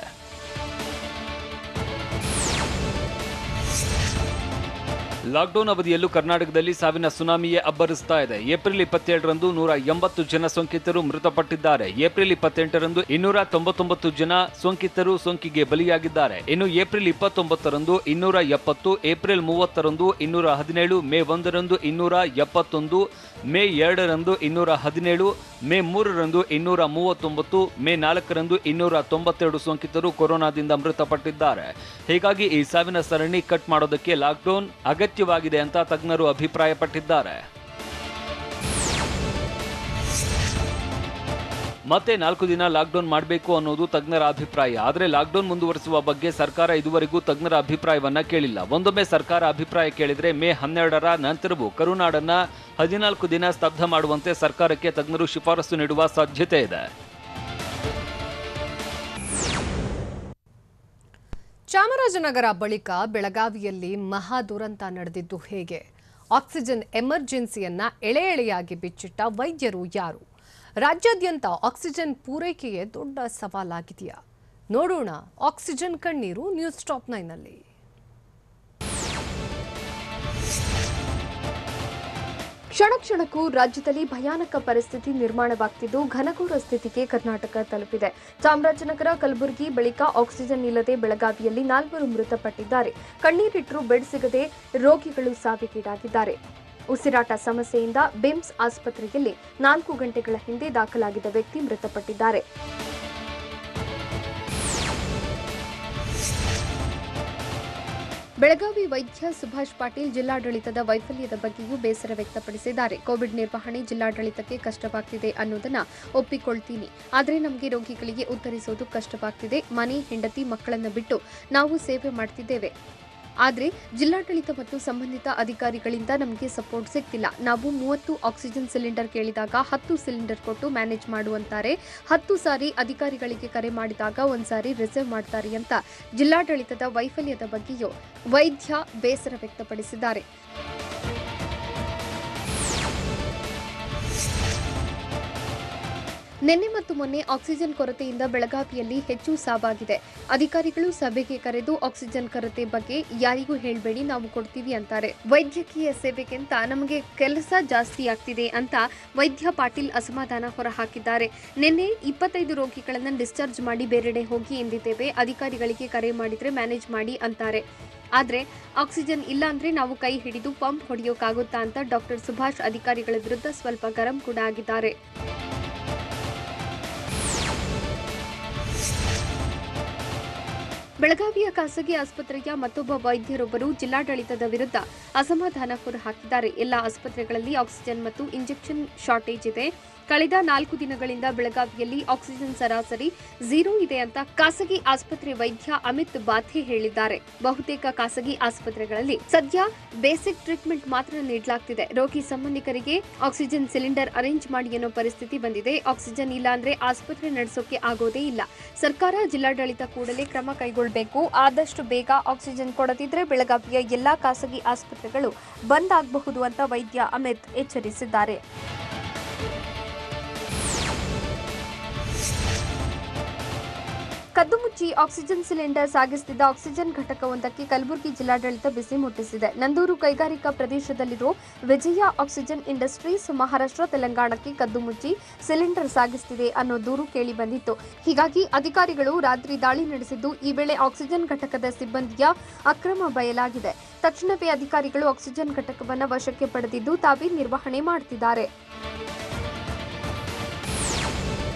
ಲಾಕ್ಡೌನ್ ಅವಧಿಯಲ್ಲೂ ಕರ್ನಾಟಕದಲ್ಲಿ ಸಾವಿನ ಸುನಾಮಿಯೇ ಅಬ್ಬರಿಸ್ತಾ ಇದೆ. ಏಪ್ರಿಲ್ 27ರಂದು 180 ಜನ ಸೋಂಕಿತರು ಮೃತಪಟ್ಟಿದ್ದಾರೆ. ಏಪ್ರಿಲ್ 28ರಂದು 299 ಜನ ಸೋಂಕಿತರು ಸೋಂಕಿಗೆ ಬಲಿಯಾಗಿದ್ದಾರೆ. ಇನ್ನು ಏಪ್ರಿಲ್ 29ರಂದು 270, ಏಪ್ರಿಲ್ 30ರಂದು 217, ಮೇ 1ರಂದು 271, ಮೇ 2ರಂದು 217, ಮೇ 3ರಂದು 239, ಮೇ 4ರಂದು 292 ಸೋಂಕಿತರು ಕೊರೋನಾದಿಂದ ಮೃತಪಟ್ಟಿದ್ದಾರೆ. ಹೀಗಾಗಿ ಈ ಸಾವಿನ ಸರಣಿ ಕಟ್ ಮಾಡೋದಕ್ಕೆ ಲಾಕ್ಡೌನ್ ಅಗತ್ಯವಾಗಿದೆ ಅಂತ ತಜ್ಞರು ಅಭಿಪ್ರಾಯಪಟ್ಟಿದ್ದಾರೆ. ಮತ್ತೆ 4 ದಿನ ಲಾಕ್ಡೌನ್ ಮಾಡಬೇಕು ಅನ್ನೋದು ತಜ್ಞರ ಅಭಿಪ್ರಾಯ. ಆದರೆ ಲಾಕ್ಡೌನ್ ಮುಂದುವರಿಸುವ ಬಗ್ಗೆ ಸರ್ಕಾರ ಇದುವರೆಗೂ ತಜ್ಞರ ಅಭಿಪ್ರಾಯವನ್ನ ಕೇಳಿಲ್ಲ. ಒಂದೊಮ್ಮೆ ಸರ್ಕಾರ ಅಭಿಪ್ರಾಯ ಕೇಳಿದ್ರೆ ಮೇ 12ರ ನಂತರವೂ ಕರುನಾಡನ್ನ 14 ದಿನ ಸ್ತಬ್ಧ ಮಾಡುವಂತೆ ಸರ್ಕಾರಕ್ಕೆ ತಜ್ಞರು ಶಿಫಾರಸು ನೀಡುವ ಸಾಧ್ಯತೆ ಇದೆ. ಚಾಮರಾಜನಗರ ಬಳಿಕ ಬೆಳಗಾವಿಯಲ್ಲಿ ಮಹಾ ದುರಂತ ನಡೆದಿದ್ದು ಹೇಗೆ? ಆಕ್ಸಿಜನ್ ಎಮರ್ಜೆನ್ಸಿಯನ್ನ ಎಳೆಯಾಗಿ ಬಿಚ್ಚಿಟ್ಟ ವೈದ್ಯರು ಯಾರು? ರಾಜ್ಯಾದ್ಯಂತ ಆಕ್ಸಿಜನ್ ಪೂರೈಕೆಯೇ ದೊಡ್ಡ ಸವಾಲಾಗಿದೆಯಾ? ನೋಡೋಣ ಆಕ್ಸಿಜನ್ ಕಣ್ಣೀರು ನ್ಯೂಸ್ ಟಾಪ್ 9ನಲ್ಲಿ. ಕ್ಷಣ ಕ್ಷಣಕ್ಕೂ ರಾಜ್ಯದಲ್ಲಿ ಭಯಾನಕ ಪರಿಸ್ಥಿತಿ ನಿರ್ಮಾಣವಾಗುತ್ತಿದ್ದು ಘನಘೋರ ಸ್ಥಿತಿಗೆ ಕರ್ನಾಟಕ ತಲುಪಿದೆ. ಚಾಮರಾಜನಗರ, ಕಲಬುರಗಿ ಬಳಿಕ ಆಕ್ಸಿಜನ್ ಇಲ್ಲದೆ ಬೆಳಗಾವಿಯಲ್ಲಿ 4 ಮೃತಪಟ್ಟಿದ್ದಾರೆ. ಕಣ್ಣೀರಿಟ್ಟರೂ ಬೆಡ್ ಸಿಗದೆ ರೋಗಿಗಳು ಸಾವಿಗೀಡಾಗಿದ್ದಾರೆ. ಉಸಿರಾಟ ಸಮಸ್ಯೆಯಿಂದ ಬಿಮ್ಸ್ ಆಸ್ಪತ್ರೆಯಲ್ಲಿ 4 ಗಂಟೆಗಳ ಹಿಂದೆ ದಾಖಲಾಗಿದ್ದ ವ್ಯಕ್ತಿ ಮೃತಪಟ್ಟಿದ್ದಾರೆ. ಬೆಳಗಾವಿ ವೈದ್ಯ ಸುಭಾಷ್ ಪಾಟೀಲ್ ಜಿಲ್ಲಾಡಳಿತದ ವೈಫಲ್ಯದ ಬಗ್ಗೆಯೂ ಬೇಸರ ವ್ಯಕ್ತಪಡಿಸಿದ್ದಾರೆ. ಕೋವಿಡ್ ನಿರ್ವಹಣೆ ಜಿಲ್ಲಾಡಳಿತಕ್ಕೆ ಕಷ್ಟವಾಗ್ತಿದೆ ಅನ್ನೋದನ್ನ ಒಪ್ಪಿಕೊಳ್ತೀನಿ. ಆದರೆ ನಮಗೆ ರೋಗಿಗಳಿಗೆ ಉತ್ತರಿಸೋದು ಕಷ್ಟವಾಗ್ತಿದೆ. ಮನೆ, ಹೆಂಡತಿ, ಮಕ್ಕಳನ್ನ ಬಿಟ್ಟು ನಾವು ಸೇವೆ ಮಾಡ್ತಿದ್ದೇವೆ. ಆದರೆ ಜಿಲ್ಲಾಡಳಿತ ಮತ್ತು ಸಂಬಂಧಿತ ಅಧಿಕಾರಿಗಳಿಂದ ನಮಗೆ ಸಪೋರ್ಟ್ ಸಿಗ್ತಿಲ್ಲ. ನಾವು 30 ಆಕ್ಸಿಜನ್ ಸಿಲಿಂಡರ್ ಕೇಳಿದಾಗ 10 ಸಿಲಿಂಡರ್ ಕೊಟ್ಟು ಮ್ಯಾನೇಜ್ ಮಾಡುವಂತಾರೆ. 10 ಸಾರಿ ಅಧಿಕಾರಿಗಳಿಗೆ ಕರೆ ಮಾಡಿದಾಗ 1 ಸಾರಿ ರಿಸೀವ್ ಮಾಡ್ತಾರೆ ಅಂತ ಜಿಲ್ಲಾಡಳಿತದ ವೈಫಲ್ಯದ ಬಗ್ಗೆಯೂ ವೈದ್ಯ ಬೇಸರ ವ್ಯಕ್ತಪಡಿಸಿದ್ದಾರೆ. ನಿನ್ನೆ ಮತ್ತು ಮೊನ್ನೆ ಆಕ್ಸಿಜನ್ ಕೊರತೆಯಿಂದ ಬೆಳಗಾವಿಯಲ್ಲಿ ಹೆಚ್ಚು ಸಾವಾಗಿದೆ. ಅಧಿಕಾರಿಗಳು ಸಭೆಗೆ ಕರೆದು ಆಕ್ಸಿಜನ್ ಕೊರತೆ ಬಗ್ಗೆ ಯಾರಿಗೂ ಹೇಳಬೇಡಿ, ನಾವು ಕೊಡ್ತೀವಿ ಅಂತಾರೆ. ವೈದ್ಯಕೀಯ ಸೇವೆಗಿಂತ ನಮಗೆ ಕೆಲಸ ಜಾಸ್ತಿ ಆಗ್ತಿದೆ ಅಂತ ವೈದ್ಯ ಪಾಟೀಲ್ ಅಸಮಾಧಾನ ಹೊರಹಾಕಿದ್ದಾರೆ. ನಿನ್ನೆ 25 ರೋಗಿಗಳನ್ನು ಡಿಸ್ಚಾರ್ಜ್ ಮಾಡಿ ಬೇರೆಡೆ ಹೋಗಿ ಎಂದಿದ್ದೇವೆ. ಅಧಿಕಾರಿಗಳಿಗೆ ಕರೆ ಮಾಡಿದ್ರೆ ಮ್ಯಾನೇಜ್ ಮಾಡಿ ಅಂತಾರೆ. ಆದರೆ ಆಕ್ಸಿಜನ್ ಇಲ್ಲ ಅಂದ್ರೆ ನಾವು ಕೈ ಹಿಡಿದು ಪಂಪ್ ಹೊಡೆಯೋಕ್ಕಾಗುತ್ತಾ ಅಂತ ಡಾಕ್ಟರ್ ಸುಭಾಷ್ ಅಧಿಕಾರಿಗಳ ವಿರುದ್ಧ ಸ್ವಲ್ಪ ಗರಂ ಕೂಡ ಆಗಿದ್ದಾರೆ. ಬೆಳಗಾವಿಯ ಖಾಸಗಿ ಆಸ್ಪತ್ರೆಯ ಮತ್ತೊಬ್ಬ ವೈದ್ಯರೊಬ್ಬರು ಜಿಲ್ಲಾಡಳಿತದ ವಿರುದ್ಧ ಅಸಮಾಧಾನ ಹೊರಹಾಕಿದ್ದಾರೆ. ಎಲ್ಲ ಆಸ್ಪತ್ರೆಗಳಲ್ಲಿ ಆಕ್ಸಿಜನ್ ಮತ್ತು ಇಂಜೆಕ್ಷನ್ ಶಾರ್ಟೇಜ್ ಇದೆ. ಕಳೆದ 4 ದಿನಗಳಿಂದ ಬೆಳಗಾವಿಯಲ್ಲಿ ಆಕ್ಸಿಜನ್ ಸರಾಸರಿ 0 ಇದೆ ಅಂತ ಖಾಸಗಿ ಆಸ್ಪತ್ರೆ ವೈದ್ಯ ಅಮಿತ್ ಬಾಥೆ ಹೇಳಿದ್ದಾರೆ. ಬಹುತೇಕ ಖಾಸಗಿ ಆಸ್ಪತ್ರೆಗಳಲ್ಲಿ ಸದ್ಯ ಬೇಸಿಕ್ ಟ್ರೀಟ್ಮೆಂಟ್ ಮಾತ್ರ ನೀಡಲಾಗ್ತಿದೆ. ರೋಗಿ ಸಂಬಂಧಿಕರಿಗೆ ಆಕ್ಸಿಜನ್ ಸಿಲಿಂಡರ್ ಅರೇಂಜ್ ಮಾಡಿ ಅನ್ನೋ ಪರಿಸ್ಥಿತಿ ಬಂದಿದೆ. ಆಕ್ಸಿಜನ್ ಇಲ್ಲ ಅಂದ್ರೆ ಆಸ್ಪತ್ರೆ ನಡೆಸೋಕೆ ಆಗೋದೇ ಇಲ್ಲ. ಸರ್ಕಾರ, ಜಿಲ್ಲಾಡಳಿತ ಕೂಡಲೇ ಕ್ರಮ ಕೈಗೊಳ್ಳಬೇಕು. ಆದಷ್ಟು ಬೇಗ ಆಕ್ಸಿಜನ್ ಕೊಡದಿದ್ರೆ ಬೆಳಗಾವಿಯ ಎಲ್ಲಾ ಖಾಸಗಿ ಆಸ್ಪತ್ರೆಗಳು ಬಂದ್ ಆಗಬಹುದು ಅಂತ ವೈದ್ಯ ಅಮಿತ್ ಎಚ್ಚರಿಸಿದ್ದಾರೆ. ಕದ್ದು ಮುಚ್ಚಿ ಆಕ್ಸಿಜನ್ ಸಿಲಿಂಡರ್ ಸಾಗಿಸುತ್ತಿದ್ದ ಆಕ್ಸಿಜನ್ ಘಟಕವೊಂದಕ್ಕೆ ಕಲಬುರಗಿ ಜಿಲ್ಲಾಡಳಿತ ಬಿಸಿ ಮುಟ್ಟಿಸಿದೆ. ನಂದೂರು ಕೈಗಾರಿಕಾ ಪ್ರದೇಶದಲ್ಲಿರುವ ವಿಜಯ ಆಕ್ಸಿಜನ್ ಇಂಡಸ್ಟ್ರೀಸ್ ಮಹಾರಾಷ್ಟ್ರ, ತೆಲಂಗಾಣಕ್ಕೆ ಕದ್ದು ಮುಚ್ಚಿ ಸಿಲಿಂಡರ್ ಸಾಗಿಸುತ್ತಿದೆ ಅನ್ನೋ ದೂರು ಕೇಳಿ ಬಂದಿತ್ತು. ಹೀಗಾಗಿ ಅಧಿಕಾರಿಗಳು ರಾತ್ರಿ ದಾಳಿ ನಡೆಸಿದ್ದು, ಈ ವೇಳೆ ಆಕ್ಸಿಜನ್ ಘಟಕದ ಸಿಬ್ಬಂದಿಯ ಅಕ್ರಮ ಬಯಲಾಗಿದೆ. ತಕ್ಷಣವೇ ಅಧಿಕಾರಿಗಳು ಆಕ್ಸಿಜನ್ ಘಟಕವನ್ನು ವಶಕ್ಕೆ ಪಡೆದಿದ್ದು ತಾವೇ ನಿರ್ವಹಣೆ ಮಾಡುತ್ತಿದ್ದಾರೆ.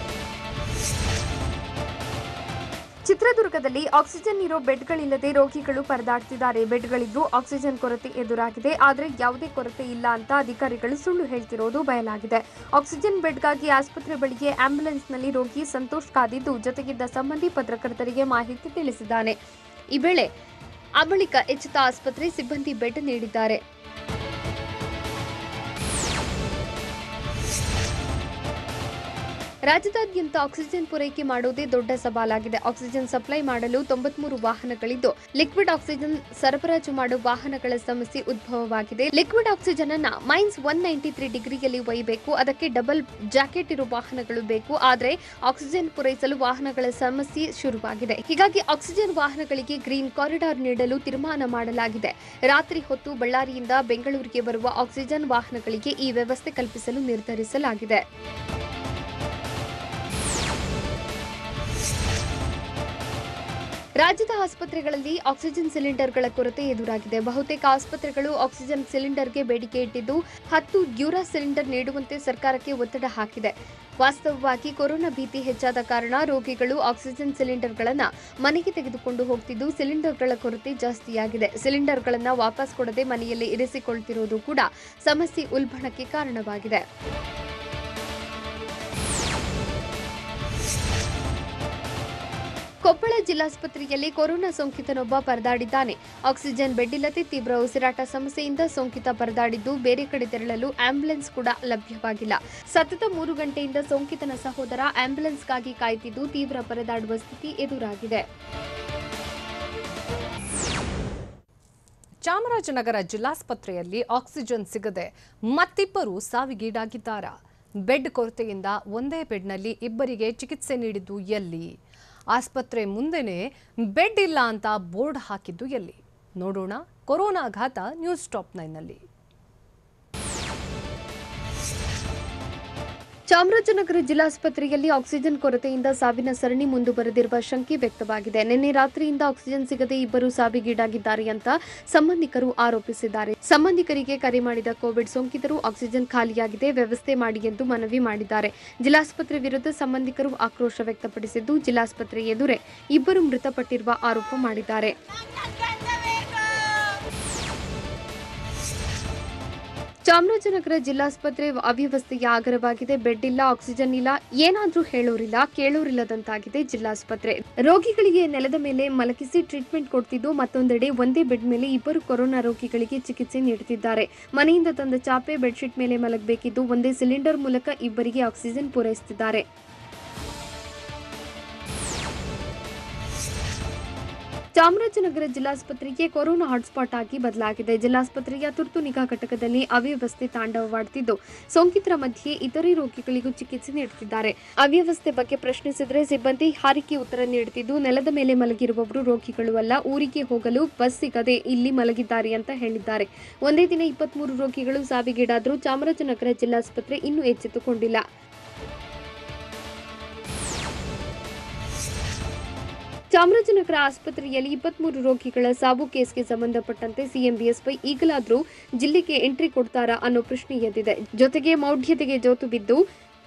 ಚಿತ್ರದುರ್ಗದಲ್ಲಿ ಆಕ್ಸಿಜನ್ ಇರೋ ಬೆಡ್ಗಳಿಲ್ಲದೆ ರೋಗಿಗಳು ಪರದಾಡ್ತಿದ್ದಾರೆ. ಬೆಡ್ಗಳಿದ್ರೂ ಆಕ್ಸಿಜನ್ ಕೊರತೆ ಎದುರಾಗಿದೆ. ಆದರೆ ಯಾವುದೇ ಕೊರತೆ ಇಲ್ಲ ಅಂತ ಅಧಿಕಾರಿಗಳು ಸುಳ್ಳು ಹೇಳ್ತಿರೋದು ಬಯಲಾಗಿದೆ. ಆಕ್ಸಿಜನ್ ಬೆಡ್ಗಾಗಿ ಆಸ್ಪತ್ರೆ ಬಳಿಗೆ ಆಂಬ್ಯುಲೆನ್ಸ್ನಲ್ಲಿ ರೋಗಿ ಸಂತೋಷ್ ಕಾದಿದ್ದು, ಜೊತೆಗಿದ್ದ ಸಂಬಂಧಿ ಪತ್ರಕರ್ತರಿಗೆ ಮಾಹಿತಿ ತಿಳಿಸಿದ್ದಾನೆ. ಈ ವೇಳೆ ಆ ಬಳಿಕ ಎಚ್ಚೆತ್ತ ಆಸ್ಪತ್ರೆ ಸಿಬ್ಬಂದಿ ಬೆಡ್ ನೀಡಿದ್ದಾರೆ. ರಾಜ್ಯದಾದ್ಯಂತ ಆಕ್ಸಿಜನ್ ಪೂರೈಕೆ ಮಾಡುವುದೇ ದೊಡ್ಡ ಸವಾಲಾಗಿದೆ. ಆಕ್ಸಿಜನ್ ಸಪ್ಲೈ ಮಾಡಲು 93 ವಾಹನಗಳಿದ್ದು, ಲಿಕ್ವಿಡ್ ಆಕ್ಸಿಜನ್ ಸರಬರಾಜು ಮಾಡುವ ವಾಹನಗಳ ಸಮಸ್ಯೆ ಉದ್ಭವವಾಗಿದೆ. ಲಿಕ್ವಿಡ್ ಆಕ್ಸಿಜನ್ ಅನ್ನ -193 ಡಿಗ್ರಿಯಲ್ಲಿ ಒಯ್ಯಬೇಕು. ಅದಕ್ಕೆ ಡಬಲ್ ಜಾಕೆಟ್ ಇರುವ ವಾಹನಗಳು ಬೇಕು. ಆದರೆ ಆಕ್ಸಿಜನ್ ಪೂರೈಸಲು ವಾಹನಗಳ ಸಮಸ್ಯೆ ಶುರುವಾಗಿದೆ. ಹೀಗಾಗಿ ಆಕ್ಸಿಜನ್ ವಾಹನಗಳಿಗೆ ಗ್ರೀನ್ ಕಾರಿಡಾರ್ ನೀಡಲು ತೀರ್ಮಾನ ಮಾಡಲಾಗಿದೆ. ರಾತ್ರಿ ಹೊತ್ತು ಬಳ್ಳಾರಿಯಿಂದ ಬೆಂಗಳೂರಿಗೆ ಬರುವ ಆಕ್ಸಿಜನ್ ವಾಹನಗಳಿಗೆ ಈ ವ್ಯವಸ್ಥೆ ಕಲ್ಪಿಸಲು ನಿರ್ಧರಿಸಲಾಗಿದೆ. ರಾಜ್ಯದ ಆಸ್ಪತ್ರೆಗಳಲ್ಲಿ ಆಕ್ಸಿಜನ್ ಸಿಲಿಂಡರ್ಗಳ ಕೊರತೆ ಎದುರಾಗಿದೆ. ಬಹುತೇಕ ಆಸ್ಪತ್ರೆಗಳು ಆಕ್ಸಿಜನ್ ಸಿಲಿಂಡರ್ಗೆ ಬೇಡಿಕೆ ಇಟ್ಟಿದ್ದು, 10 ಡ್ಯೂರಾ ಸಿಲಿಂಡರ್ ನೀಡುವಂತೆ ಸರ್ಕಾರಕ್ಕೆ ಒತ್ತಡ ಹಾಕಿದೆ. ವಾಸ್ತವವಾಗಿ ಕೊರೋನಾ ಭೀತಿ ಹೆಚ್ಚಾದ ಕಾರಣ ರೋಗಿಗಳು ಆಕ್ಸಿಜನ್ ಸಿಲಿಂಡರ್ಗಳನ್ನು ಮನೆಗೆ ತೆಗೆದುಕೊಂಡು ಹೋಗ್ತಿದ್ದು, ಸಿಲಿಂಡರ್ಗಳ ಕೊರತೆ ಜಾಸ್ತಿಯಾಗಿದೆ. ಸಿಲಿಂಡರ್ಗಳನ್ನು ವಾಪಸ್ ಕೊಡದೆ ಮನೆಯಲ್ಲಿ ಇರಿಸಿಕೊಳ್ತಿರೋದು ಕೂಡ ಸಮಸ್ಯೆ ಉಲ್ಬಣಕ್ಕೆ ಕಾರಣವಾಗಿದೆ. ಕೊಪ್ಪಳ ಜಿಲ್ಲಾಸ್ಪತ್ರೆಯಲ್ಲಿ ಕೊರೋನಾ ಸೋಂಕಿತನೊಬ್ಬ ಪರದಾಡಿದ್ದಾನೆ. ಆಕ್ಸಿಜನ್ ಬೆಡ್ ಇಲ್ಲದೆ ತೀವ್ರ ಉಸಿರಾಟ ಸಮಸ್ಯೆಯಿಂದ ಸೋಂಕಿತ ಪರದಾಡಿದ್ದು, ಬೇರೆ ಕಡೆ ತೆರಳಲು ಆಂಬ್ಯುಲೆನ್ಸ್ ಕೂಡ ಲಭ್ಯವಾಗಿಲ್ಲ. ಸತತ 3 ಗಂಟೆಯಿಂದ ಸೋಂಕಿತನ ಸಹೋದರ ಆಂಬ್ಯುಲೆನ್ಸ್ಗಾಗಿ ಕಾಯ್ತಿದ್ದು, ತೀವ್ರ ಪರದಾಡುವ ಸ್ಥಿತಿ ಎದುರಾಗಿದೆ. ಚಾಮರಾಜನಗರ ಜಿಲ್ಲಾಸ್ಪತ್ರೆಯಲ್ಲಿ ಆಕ್ಸಿಜನ್ ಸಿಗದೆ ಮತ್ತಿಬ್ಬರು ಸಾವಿಗೀಡಾಗಿದ್ದಾರೆ. ಬೆಡ್ ಕೊರತೆಯಿಂದ ಒಂದೇ ಬೆಡ್ನಲ್ಲಿ ಇಬ್ಬರಿಗೆ ಚಿಕಿತ್ಸೆ ನೀಡಿದ್ದು ಎಲ್ಲಿ? ಆಸ್ಪತ್ರೆ ಮುಂದೆನೇ ಬೆಡ್ ಇಲ್ಲ ಅಂತ ಬೋರ್ಡ್ ಹಾಕಿದ್ದು ಎಲ್ಲಿ? ನೋಡೋಣ ಕೊರೋನಾ ಘಾತ ನ್ಯೂಸ್ ಟಾಪ್ 9ನಲ್ಲಿ. ಚಾಮರಾಜನಗರ ಜಿಲ್ಲಾಸ್ಪತ್ರೆಯಲ್ಲಿ ಆಕ್ಸಿಜನ್ ಕೊರತೆಯಿಂದ ಸಾವಿನ ಸರಣಿ ಮುಂದುವರೆದಿರುವ ಶಂಕೆ ವ್ಯಕ್ತವಾಗಿದೆ. ನಿನ್ನೆ ರಾತ್ರಿಯಿಂದ ಆಕ್ಸಿಜನ್ ಸಿಗದೆ ಇಬ್ಬರು ಸಾವಿಗೀಡಾಗಿದ್ದಾರೆ ಅಂತ ಸಂಬಂಧಿಕರು ಆರೋಪಿಸಿದ್ದಾರೆ. ಸಂಬಂಧಿಕರಿಗೆ ಕರೆ ಮಾಡಿದ ಕೋವಿಡ್ ಸೋಂಕಿತರು ಆಕ್ಸಿಜನ್ ಖಾಲಿಯಾಗಿದೆ, ವ್ಯವಸ್ಥೆ ಮಾಡಿ ಎಂದು ಮನವಿ ಮಾಡಿದ್ದಾರೆ. ಜಿಲ್ಲಾಸ್ಪತ್ರೆ ವಿರುದ್ಧ ಸಂಬಂಧಿಕರು ಆಕ್ರೋಶ ವ್ಯಕ್ತಪಡಿಸಿದ್ದು, ಜಿಲ್ಲಾಸ್ಪತ್ರೆ ಎದುರೇ ಇಬ್ಬರು ಮೃತಪಟ್ಟಿರುವ ಆರೋಪ ಮಾಡಿದ್ದಾರೆ. ಚಾಮರಾಜನಗರ ಜಿಲ್ಲಾಸ್ಪತ್ರೆ ಅವ್ಯವಸ್ಥೆಯ ಆಗರವಾಗಿದೆ. ಬೆಡ್ ಇಲ್ಲ, ಆಕ್ಸಿಜನ್ ಇಲ್ಲ, ಏನಾದ್ರೂ ಹೇಳೋರಿಲ್ಲ, ಕೇಳೋರಿಲ್ಲದಂತಾಗಿದೆ ಜಿಲ್ಲಾಸ್ಪತ್ರೆ. ರೋಗಿಗಳಿಗೆ ನೆಲದ ಮೇಲೆ ಮಲಗಿಸಿ ಟ್ರೀಟ್ಮೆಂಟ್ ಕೊಡ್ತಿದ್ದು, ಮತ್ತೊಂದೆಡೆ ಒಂದೇ ಬೆಡ್ ಮೇಲೆ ಇಬ್ಬರು ಕೊರೋನಾ ರೋಗಿಗಳಿಗೆ ಚಿಕಿತ್ಸೆ ನೀಡುತ್ತಿದ್ದಾರೆ. ಮನೆಯಿಂದ ತಂದ ಚಾಪೆ ಬೆಡ್ಶೀಟ್ ಮೇಲೆ ಮಲಗಬೇಕಿದ್ದು, ಒಂದೇ ಸಿಲಿಂಡರ್ ಮೂಲಕ ಇಬ್ಬರಿಗೆ ಆಕ್ಸಿಜನ್ ಪೂರೈಸುತ್ತಿದ್ದಾರೆ. ಚಾಮರಾಜನಗರ ಜಿಲ್ಲಾಸ್ಪತ್ರೆಗೆ ಕೊರೋನಾ ಹಾಟ್ಸ್ಪಾಟ್ ಆಗಿ ಬದಲಾಗಿದೆ. ಜಿಲ್ಲಾಸ್ಪತ್ರೆಯ ತುರ್ತು ನಿಗಾ ಘಟಕದಲ್ಲಿ ಅವ್ಯವಸ್ಥೆ ತಾಂಡವವಾಡುತ್ತಿದ್ದು, ಸೋಂಕಿತರ ಮಧ್ಯೆ ಇತರೆ ರೋಗಿಗಳಿಗೂ ಚಿಕಿತ್ಸೆ ನೀಡುತ್ತಿದ್ದಾರೆ. ಅವ್ಯವಸ್ಥೆ ಬಗ್ಗೆ ಪ್ರಶ್ನಿಸಿದರೆ ಸಿಬ್ಬಂದಿ ಹಾರಿಕೆ ಉತ್ತರ ನೀಡುತ್ತಿದ್ದು, ನೆಲದ ಮೇಲೆ ಮಲಗಿರುವವರು ರೋಗಿಗಳು ಅಲ್ಲ, ಊರಿಗೆ ಹೋಗಲು ಬಸ್ ಸಿಗದೆ ಇಲ್ಲಿ ಮಲಗಿದ್ದಾರೆ ಅಂತ ಹೇಳಿದ್ದಾರೆ. ಒಂದೇ ದಿನ 23 ರೋಗಿಗಳು ಸಾವಿಗೀಡಾದರೂ ಚಾಮರಾಜನಗರ ಜಿಲ್ಲಾಸ್ಪತ್ರೆ ಇನ್ನೂ ಎಚ್ಚೆತ್ತುಕೊಂಡಿಲ್ಲ. ಚಾಮರಾಜನಗರ ಆಸ್ಪತ್ರೆಯಲ್ಲಿ 23 ರೋಗಿಗಳ ಸಾವು ಕೇಸ್ಗೆ ಸಂಬಂಧಪಟ್ಟಂತೆ ಸಿಎಂ ಬಿಎಸ್ವೈ ಈಗಲಾದರೂ ಜಿಲ್ಲೆಗೆ ಎಂಟ್ರಿ ಕೊಡ್ತಾರಾ ಅನ್ನೋ ಪ್ರಶ್ನೆ ಎದ್ದಿದೆ. ಜೊತೆಗೆ ಮೌಢ್ಯತೆಗೆ ಜೋತು ಬಿದ್ದು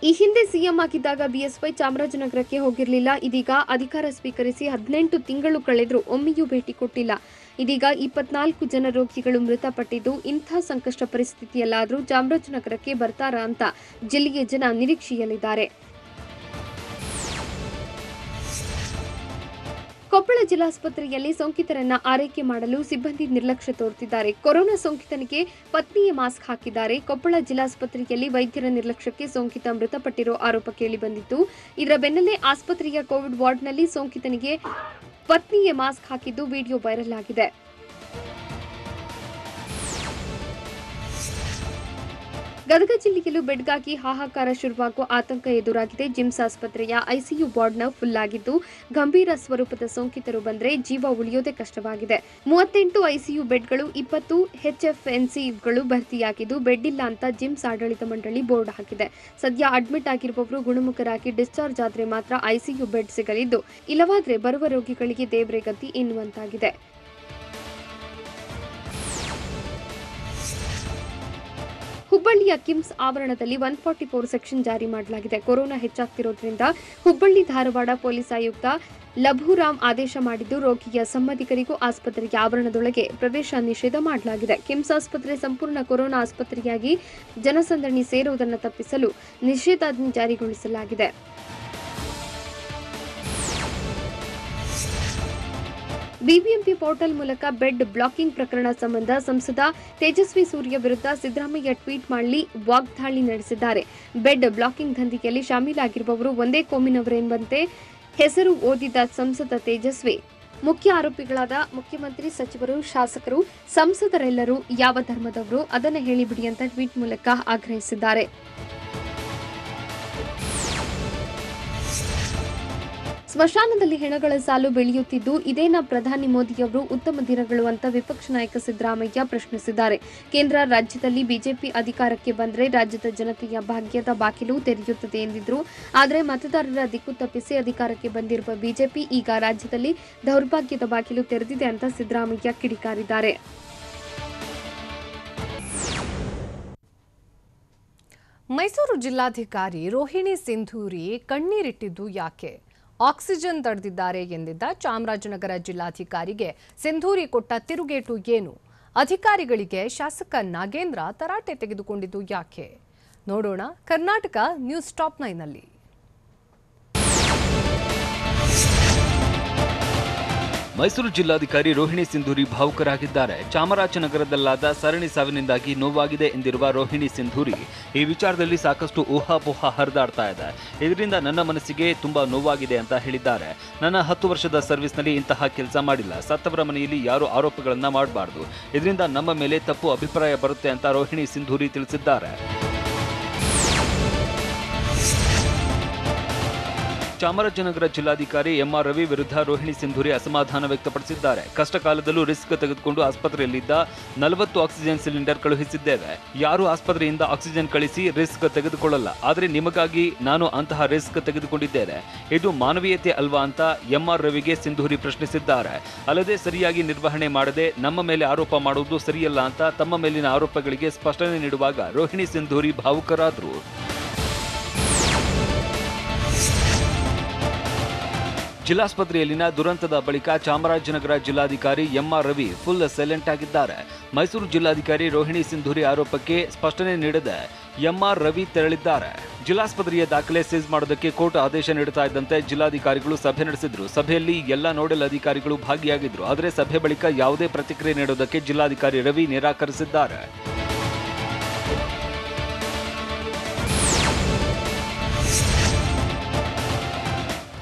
ಈ ಹಿಂದೆ ಸಿಎಂ ಆಗಿದ್ದಾಗ ಬಿಎಸ್ವೈ ಚಾಮರಾಜನಗರಕ್ಕೆ ಹೋಗಿರಲಿಲ್ಲ. ಇದೀಗ ಅಧಿಕಾರ ಸ್ವೀಕರಿಸಿ 18 ತಿಂಗಳು ಕಳೆದರೂ ಒಮ್ಮೆಯೂ ಭೇಟಿ ಕೊಟ್ಟಿಲ್ಲ. ಇದೀಗ 24 ಜನ ರೋಗಿಗಳು ಮೃತಪಟ್ಟಿದ್ದು, ಇಂಥ ಸಂಕಷ್ಟ ಪರಿಸ್ಥಿತಿಯಲ್ಲಾದರೂ ಚಾಮರಾಜನಗರಕ್ಕೆ ಬರ್ತಾರಾ ಅಂತ ಜಿಲ್ಲೆಯ ಜನ ನಿರೀಕ್ಷೆಯಲ್ಲಿದ್ದಾರೆ. ಕೊಪ್ಪಳ ಜಿಲ್ಲಾಸ್ಪತ್ರೆಯಲ್ಲಿ ಸೋಂಕಿತರನ್ನ ಆರೈಕೆ ಮಾಡಲು ಸಿಬ್ಬಂದಿ ನಿರ್ಲಕ್ಷ್ಯ ತೋರುತ್ತಿದ್ದಾರೆ. ಕೊರೋನಾ ಸೋಂಕಿತನಿಗೆ ಪತ್ನಿಯೇ ಮಾಸ್ಕ್ ಹಾಕಿದ್ದಾರೆ. ಕೊಪ್ಪಳ ಜಿಲ್ಲಾಸ್ಪತ್ರೆಯಲ್ಲಿ ವೈದ್ಯರ ನಿರ್ಲಕ್ಷ್ಯಕ್ಕೆ ಸೋಂಕಿತ ಮೃತಪಟ್ಟಿರೋ ಆರೋಪ ಕೇಳಿಬಂದಿತ್ತು. ಇದರ ಬೆನ್ನಲ್ಲೇ ಆಸ್ಪತ್ರೆಯ ಕೋವಿಡ್ ವಾರ್ಡ್ನಲ್ಲಿ ಸೋಂಕಿತನಿಗೆ ಪತ್ನಿಯೇ ಮಾಸ್ಕ್ ಹಾಕಿದ್ದು ವಿಡಿಯೋ ವೈರಲ್ ಆಗಿದೆ. ಗದಗ ಜಿಲ್ಲೆಯಲ್ಲೂ ಬೆಡ್ಗಾಗಿ ಹಾಹಾಕಾರ ಶುರುವಾಗುವ ಆತಂಕ ಎದುರಾಗಿದೆ. ಜಿಮ್ಸ್ ಆಸ್ಪತ್ರೆಯ ಐಸಿಯು ವಾರ್ಡ್ನ ಫುಲ್ ಆಗಿದ್ದು, ಗಂಭೀರ ಸ್ವರೂಪದ ಸೋಂಕಿತರು ಬಂದರೆ ಜೀವ ಉಳಿಯೋದೇ ಕಷ್ಟವಾಗಿದೆ. 38 ಐಸಿಯು ಬೆಡ್ಗಳು, 20 HFNCಗಳು ಭರ್ತಿಯಾಗಿದ್ದು, ಬೆಡ್ ಇಲ್ಲ ಅಂತ ಜಿಮ್ಸ್ ಆಡಳಿತ ಮಂಡಳಿ ಬೋರ್ಡ್ ಹಾಕಿದೆ. ಸದ್ಯ ಅಡ್ಮಿಟ್ ಆಗಿರುವವರು ಗುಣಮುಖರಾಗಿ ಡಿಸ್ಚಾರ್ಜ್ ಆದರೆ ಮಾತ್ರ ಐಸಿಯು ಬೆಡ್ ಸಿಗಲಿದ್ದು, ಇಲ್ಲವಾದರೆ ಬರುವ ರೋಗಿಗಳಿಗೆ ದೇವ್ರೆ ಗತಿ ಎನ್ನುವಂತಾಗಿದೆ. ಹುಬ್ಬಳ್ಳಿಯ ಕಿಮ್ಸ್ ಆವರಣದಲ್ಲಿ 144 ಸೆಕ್ಷನ್ ಜಾರಿ ಮಾಡಲಾಗಿದೆ. ಕೊರೋನಾ ಹೆಚ್ಚಾಗ್ತಿರೋದ್ರಿಂದ ಹುಬ್ಬಳ್ಳಿ ಧಾರವಾಡ ಪೊಲೀಸ್ ಆಯುಕ್ತ ಲಭುರಾಮ್ ಆದೇಶ ಮಾಡಿದ್ದು, ರೋಗಿಯ ಸಂಬಂಧಿಕರಿಗೂ ಆಸ್ಪತ್ರೆಯ ಆವರಣದೊಳಗೆ ಪ್ರವೇಶ ನಿಷೇಧ ಮಾಡಲಾಗಿದೆ. ಕಿಮ್ಸ್ ಆಸ್ಪತ್ರೆ ಸಂಪೂರ್ಣ ಕೊರೋನಾ ಆಸ್ಪತ್ರೆಯಾಗಿ ಜನಸಂದಣಿ ಸೇರುವುದನ್ನು ತಪ್ಪಿಸಲು ನಿಷೇಧಾಜ್ಞೆ ಜಾರಿಗೊಳಿಸಲಾಗಿದೆ. ಬಿಬಿಎಂಪಿ ಪೋರ್ಟಲ್ ಮೂಲಕ ಬೆಡ್ ಬ್ಲಾಕಿಂಗ್ ಪ್ರಕರಣ ಸಂಬಂಧ ಸಂಸದ ತೇಜಸ್ವಿ ಸೂರ್ಯ ವಿರುದ್ಧ ಸಿದ್ದರಾಮಯ್ಯ ಟ್ವೀಟ್ ಮಾಡಿ ವಾಗ್ದಾಳಿ ನಡೆಸಿದ್ದಾರೆ. ಬೆಡ್ ಬ್ಲಾಕಿಂಗ್ ದಂಧೆಯಲ್ಲಿ ಶಾಮೀಲಾಗಿರುವವರು ಒಂದೇ ಕೋಮಿನವರೆಂಬಂತೆ ಹೆಸರು ಓದಿದ ಸಂಸದ ತೇಜಸ್ವಿ, ಮುಖ್ಯ ಆರೋಪಿಗಳಾದ ಮುಖ್ಯಮಂತ್ರಿ, ಸಚಿವರು, ಶಾಸಕರು, ಸಂಸದರೆಲ್ಲರೂ ಯಾವ ಧರ್ಮದವರು ಅದನ್ನು ಹೇಳಿಬಿಡಿ ಅಂತ ಟ್ವೀಟ್ ಮೂಲಕ ಆಗ್ರಹಿಸಿದ್ದಾರೆ. ಸ್ಮಶಾನದಲ್ಲಿ ಹೆಣಗಳ ಸಾಲು ಬೆಳೆಯುತ್ತಿದ್ದು, ಇದೇನಾ ಪ್ರಧಾನಿ ಮೋದಿಯವರು ಉತ್ತಮ ದಿನಗಳು ಅಂತ ವಿಪಕ್ಷ ನಾಯಕ ಸಿದ್ದರಾಮಯ್ಯ ಪ್ರಶ್ನಿಸಿದ್ದಾರೆ. ಕೇಂದ್ರ, ರಾಜ್ಯದಲ್ಲಿ ಬಿಜೆಪಿ ಅಧಿಕಾರಕ್ಕೆ ಬಂದರೆ ರಾಜ್ಯದ ಜನತೆಯ ಭಾಗ್ಯದ ಬಾಗಿಲು ತೆರೆಯುತ್ತದೆ ಎಂದಿದ್ರು. ಆದರೆ ಮತದಾರರ ದಿಕ್ಕು ತಪ್ಪಿಸಿ ಅಧಿಕಾರಕ್ಕೆ ಬಂದಿರುವ ಬಿಜೆಪಿ ಈಗ ರಾಜ್ಯದಲ್ಲಿ ದೌರ್ಭಾಗ್ಯದ ಬಾಗಿಲು ತೆರೆದಿದೆ ಅಂತ ಸಿದ್ದರಾಮಯ್ಯ ಕಿಡಿಕಾರಿದ್ದಾರೆ. ಮೈಸೂರು ಜಿಲ್ಲಾಧಿಕಾರಿ ರೋಹಿಣಿ ಸಿಂಧೂರಿ ಕಣ್ಣೀರಿಟ್ಟಿದ್ದು ಯಾಕೆ? ಆಕ್ಸಿಜನ್ ತಡೆದಿದ್ದಾರೆ ಎಂದಿದ್ದ ಚಾಮರಾಜನಗರ ಜಿಲ್ಲಾಧಿಕಾರಿಗೆ ಸಿಂಧೂರಿ ಕೊಟ್ಟ ತಿರುಗೇಟು ಏನು? ಅಧಿಕಾರಿಗಳಿಗೆ ಶಾಸಕ ನಾಗೇಂದ್ರ ತರಾಟೆ ತೆಗೆದುಕೊಂಡಿದ್ದು ಯಾಕೆ? ನೋಡೋಣ ಕರ್ನಾಟಕ ನ್ಯೂಸ್ ಟಾಪ್ 9ನಲ್ಲಿ. ಮೈಸೂರು ಜಿಲ್ಲಾಧಿಕಾರಿ ರೋಹಿಣಿ ಸಿಂಧೂರಿ ಭಾವುಕರಾಗಿದ್ದಾರೆ. ಚಾಮರಾಜನಗರದಲ್ಲಾದ ಸರಣಿ ಸಾವಿನಿಂದಾಗಿ ನೋವಾಗಿದೆ ಎಂದಿರುವ ರೋಹಿಣಿ ಸಿಂಧೂರಿ, ಈ ವಿಚಾರದಲ್ಲಿ ಸಾಕಷ್ಟು ಊಹಾಪೋಹ ಹರಿದಾಡ್ತಾ ಇದೆ. ಇದರಿಂದ ನನ್ನ ಮನಸ್ಸಿಗೆ ತುಂಬಾ ನೋವಾಗಿದೆ ಅಂತ ಹೇಳಿದ್ದಾರೆ. ನನ್ನ 10 ವರ್ಷದ ಸರ್ವಿಸ್ನಲ್ಲಿ ಇಂತಹ ಕೆಲಸ ಮಾಡಿಲ್ಲ. ಸತ್ತವರ ಮನೆಯಲ್ಲಿ ಯಾರು ಆರೋಪಗಳನ್ನ ಮಾಡಬಾರದು. ಇದರಿಂದ ನಮ್ಮ ಮೇಲೆ ತಪ್ಪು ಅಭಿಪ್ರಾಯ ಬರುತ್ತೆ ಅಂತ ರೋಹಿಣಿ ಸಿಂಧೂರಿ ತಿಳಿಸಿದ್ದಾರೆ. ಚಾಮರಾಜನಗರ ಜಿಲ್ಲಾಧಿಕಾರಿ ಎಂಆರ್ ರವಿ ವಿರುದ್ಧ ರೋಹಿಣಿ ಸಿಂಧೂರಿ ಅಸಮಾಧಾನ ವ್ಯಕ್ತಪಡಿಸಿದ್ದಾರೆ. ಕಷ್ಟ ಕಾಲದಲ್ಲೂ ರಿಸ್ಕ್ ತೆಗೆದುಕೊಂಡು ಆಸ್ಪತ್ರೆಯಲ್ಲಿದ್ದ 40 ಆಕ್ಸಿಜನ್ ಸಿಲಿಂಡರ್ ಕಳುಹಿಸಿದ್ದೇವೆ. ಯಾರು ಆಸ್ಪತ್ರೆಯಿಂದ ಆಕ್ಸಿಜನ್ ಕಳಿಸಿ ರಿಸ್ಕ್ ತೆಗೆದುಕೊಳ್ಳಲ್ಲ. ಆದರೆ ನಿಮಗಾಗಿ ನಾನು ಅಂತಹ ರಿಸ್ಕ್ ತೆಗೆದುಕೊಂಡಿದ್ದೇನೆ. ಇದು ಮಾನವೀಯತೆ ಅಲ್ವಾ ಅಂತ ಎಂಆರ್ ರವಿಗೆ ಸಿಂಧೂರಿ ಪ್ರಶ್ನಿಸಿದ್ದಾರೆ. ಅಲ್ಲದೆ ಸರಿಯಾಗಿ ನಿರ್ವಹಣೆ ಮಾಡದೆ ನಮ್ಮ ಮೇಲೆ ಆರೋಪ ಮಾಡುವುದು ಸರಿಯಲ್ಲ ಅಂತ ತಮ್ಮ ಮೇಲಿನ ಆರೋಪಗಳಿಗೆ ಸ್ಪಷ್ಟನೆ ನೀಡುವಾಗ ರೋಹಿಣಿ ಸಿಂಧೂರಿ ಭಾವುಕರಾದರು. ಜಿಲ್ಲಾಸ್ಪತ್ರೆಯಲ್ಲಿನ ದುರಂತದ ಬಳಿಕ ಚಾಮರಾಜನಗರ ಜಿಲ್ಲಾಧಿಕಾರಿ ಎಂಆರ್ ರವಿ ಫುಲ್ ಸೈಲೆಂಟ್ ಆಗಿದ್ದಾರೆ. ಮೈಸೂರು ಜಿಲ್ಲಾಧಿಕಾರಿ ರೋಹಿಣಿ ಸಿಂಧೂರಿ ಆರೋಪಕ್ಕೆ ಸ್ಪಷ್ಟನೆ ನೀಡದೆ ಎಂಆರ್ ರವಿ ತೆರಳಿದ್ದಾರೆ. ಜಿಲ್ಲಾಸ್ಪತ್ರೆಯ ದಾಖಲೆ ಸೀಸ್ ಮಾಡೋದಕ್ಕೆ ಕೋರ್ಟ್ ಆದೇಶ ನೀಡುತ್ತಾ ಇದ್ದಂತೆ ಜಿಲ್ಲಾಧಿಕಾರಿಗಳು ಸಭೆ ನಡೆಸಿದ್ರು. ಸಭೆಯಲ್ಲಿ ಎಲ್ಲ ನೋಡೆಲ್ ಅಧಿಕಾರಿಗಳು ಭಾಗಿಯಾಗಿದ್ರು. ಆದರೆ ಸಭೆ ಬಳಿಕ ಯಾವುದೇ ಪ್ರತಿಕ್ರಿಯೆ ನೀಡೋದಕ್ಕೆ ಜಿಲ್ಲಾಧಿಕಾರಿ ರವಿ ನಿರಾಕರಿಸಿದ್ದಾರೆ.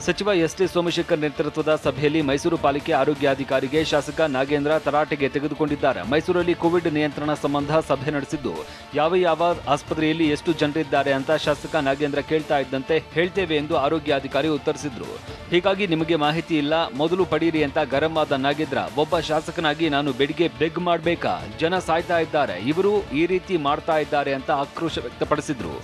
ಸಚಿವ ಎಸ್ಟಿ ಸೋಮಶೇಖರ್ ನೇತೃತ್ವದ ಸಭೆಯಲ್ಲಿ ಮೈಸೂರು ಪಾಲಿಕೆ ಆರೋಗ್ಯಾಧಿಕಾರಿಗೆ ಶಾಸಕ ನಾಗೇಂದ್ರ ತರಾಟೆಗೆ ತೆಗೆದುಕೊಂಡಿದ್ದಾರೆ. ಮೈಸೂರಲ್ಲಿ ಕೋವಿಡ್ ನಿಯಂತ್ರಣ ಸಂಬಂಧ ಸಭೆ ನಡೆಸಿದ್ದು, ಯಾವ ಆಸ್ಪತ್ರೆಯಲ್ಲಿ ಎಷ್ಟು ಜನರಿದ್ದಾರೆ ಅಂತ ಶಾಸಕ ನಾಗೇಂದ್ರ ಕೇಳ್ತಾ ಇದ್ದಂತೆ ಹೇಳ್ತೇವೆ ಎಂದು ಆರೋಗ್ಯಾಧಿಕಾರಿ ಉತ್ತರಿಸಿದ್ರು. ಹೀಗಾಗಿ ನಿಮಗೆ ಮಾಹಿತಿ ಇಲ್ಲ, ಮೊದಲು ಪಡೀರಿ ಅಂತ ಗರಂ ಆದ ನಾಗೇಂದ್ರ, ಒಬ್ಬ ಶಾಸಕನಾಗಿ ನಾನು ಬೆಡ್ಗೆ ಬೆಗ್ ಮಾಡಬೇಕಾ? ಜನ ಸಾಯ್ತಾ ಇದ್ದಾರೆ, ಇವರು ಈ ರೀತಿ ಮಾಡ್ತಾ ಇದ್ದಾರೆ ಅಂತ ಆಕ್ರೋಶ ವ್ಯಕ್ತಪಡಿಸಿದ್ರು.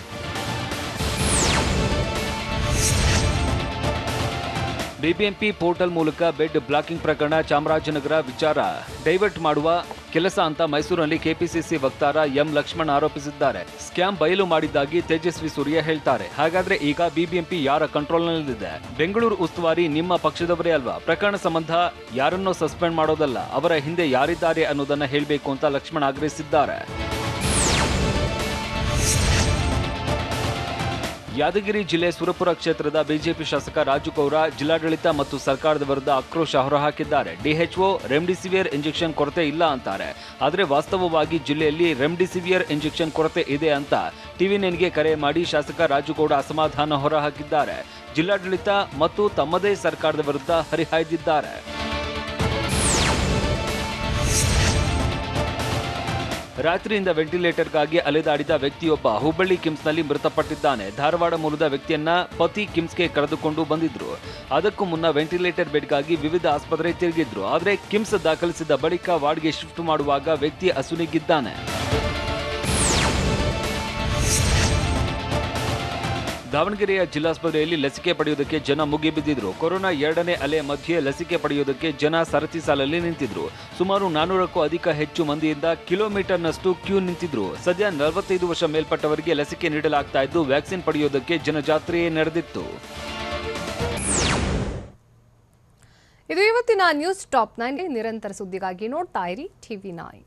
ಬಿಬಿಎಂಪಿ ಪೋರ್ಟಲ್ ಮೂಲಕ ಬೆಡ್ ಬ್ಲಾಕಿಂಗ್ ಪ್ರಕರಣ ಚಾಮರಾಜನಗರ ವಿಚಾರ ಡೈವರ್ಟ್ ಮಾಡುವ ಕೆಲಸ ಅಂತ ಮೈಸೂರಿನಲ್ಲಿ ಕೆಪಿಸಿಸಿ ವಕ್ತಾರ ಎಂ ಲಕ್ಷ್ಮಣ್ ಆರೋಪಿಸಿದ್ದಾರೆ. ಸ್ಕ್ಯಾಮ್ ಬಯಲು ಮಾಡಿದ್ದಾಗಿ ತೇಜಸ್ವಿ ಸೂರ್ಯ ಹೇಳ್ತಾರೆ. ಹಾಗಾದ್ರೆ ಈಗ ಬಿಬಿಎಂಪಿ ಯಾರ ಕಂಟ್ರೋಲ್ನಲ್ಲಿದೆ? ಬೆಂಗಳೂರು ಉಸ್ತುವಾರಿ ನಿಮ್ಮ ಪಕ್ಷದವರೇ ಅಲ್ವಾ? ಪ್ರಕರಣ ಸಂಬಂಧ ಯಾರನ್ನೋ ಸಸ್ಪೆಂಡ್ ಮಾಡೋದಲ್ಲ, ಅವರ ಹಿಂದೆ ಯಾರಿದ್ದಾರೆ ಅನ್ನೋದನ್ನ ಹೇಳಬೇಕು ಅಂತ ಲಕ್ಷ್ಮಣ್ ಆಗ್ರಹಿಸಿದ್ದಾರೆ. ಯಾದಗಿರಿ ಜಿಲ್ಲೆ ಸುರಪುರ ಕ್ಷೇತ್ರದ ಬಿಜೆಪಿ ಶಾಸಕ ರಾಜು ಗೌರ ಜಿಲ್ಲಾಡಳಿತ ಮತ್ತು ಸರ್ಕಾರದ ವಿರುದ್ಧ ಆಕ್ರೋಶ ಹೊರಹಾಕಿದ್ದಾರೆ. ಡಿಎಚ್ಒ ರೆಮ್ಡಿಸಿವಿಯರ್ ಇಂಜೆಕ್ಷನ್ ಕೊರತೆ ಇಲ್ಲ ಅಂತಾರೆ, ಆದರೆ ವಾಸ್ತವವಾಗಿ ಜಿಲ್ಲೆಯಲ್ಲಿ ರೆಮ್ಡಿಸಿವಿಯರ್ ಇಂಜೆಕ್ಷನ್ ಕೊರತೆ ಇದೆ ಅಂತ ಟಿವಿ9ಗೆ ಕರೆ ಮಾಡಿ ಶಾಸಕ ರಾಜು ಗೌಡ ಅಸಮಾಧಾನ ಹೊರಹಾಕಿದ್ದಾರೆ. ಜಿಲ್ಲಾಡಳಿತ ಮತ್ತು ತಮ್ಮದೇ ಸರ್ಕಾರದ ವಿರುದ್ಧ ಹರಿಹಾಯ್ದಿದ್ದಾರೆ. ರಾತ್ರಿಯಿಂದ ವೆಂಟಿಲೇಟರ್ಗಾಗಿ ಅಲೆದಾಡಿದ ವ್ಯಕ್ತಿಯೊಬ್ಬ ಹುಬ್ಬಳ್ಳಿ ಕಿಮ್ಸ್ನಲ್ಲಿ ಮೃತಪಟ್ಟಿದ್ದಾನೆ. ಧಾರವಾಡ ಮೂಲದ ವ್ಯಕ್ತಿಯನ್ನ ಪತಿ ಕಿಮ್ಸ್ಗೆ ಕರೆದುಕೊಂಡು ಬಂದಿದ್ರು. ಅದಕ್ಕೂ ಮುನ್ನ ವೆಂಟಿಲೇಟರ್ ಬೆಡ್ಗಾಗಿ ವಿವಿಧ ಆಸ್ಪತ್ರೆ ತಿರುಗಿದ್ರು. ಆದರೆ ಕಿಮ್ಸ್ ದಾಖಲಿಸಿದ ಬಳಿಕ ವಾರ್ಡ್ಗೆ ಶಿಫ್ಟ್ ಮಾಡುವಾಗ ವ್ಯಕ್ತಿ ಅಸುನೀಗಿದ್ದಾನೆ. ದಾವಣಗೆರೆಯ ಜಿಲ್ಲಾಸ್ಪತ್ರೆಯಲ್ಲಿ ಲಸಿಕೆ ಪಡೆಯುವುದಕ್ಕೆ ಜನ ಮುಗಿಬಿದ್ದಿದ್ರು. ಕೊರೋನಾ 2ನೇ ಅಲೆ ಮಧ್ಯೆ ಲಸಿಕೆ ಪಡೆಯುವುದಕ್ಕೆ ಜನ ಸರತಿ ಸಾಲಲ್ಲಿ ನಿಂತಿದ್ರು. ಸುಮಾರು 400ಕ್ಕೂ ಹೆಚ್ಚು ಮಂದಿಯಿಂದ ಕಿಲೋಮೀಟರ್ನಷ್ಟು ಕ್ಯೂ ನಿಂತಿದ್ರು. ಸದ್ಯ 45 ವರ್ಷ ಮೇಲ್ಪಟ್ಟವರಿಗೆ ಲಸಿಕೆ ನೀಡಲಾಗ್ತಾ ಇದ್ದು, ವ್ಯಾಕ್ಸಿನ್ ಪಡೆಯುವುದಕ್ಕೆ ಜನಜಾತ್ರೆಯೇ ನಡೆದಿತ್ತು. ಇದು ಇವತ್ತಿನ ನ್ಯೂಸ್ ಟಾಪ್ 9. ನಿರಂತರ ಸುದ್ದಿಗಾಗಿ ನೋಡ್ತಾ ಇರಿ ಟಿವಿ9.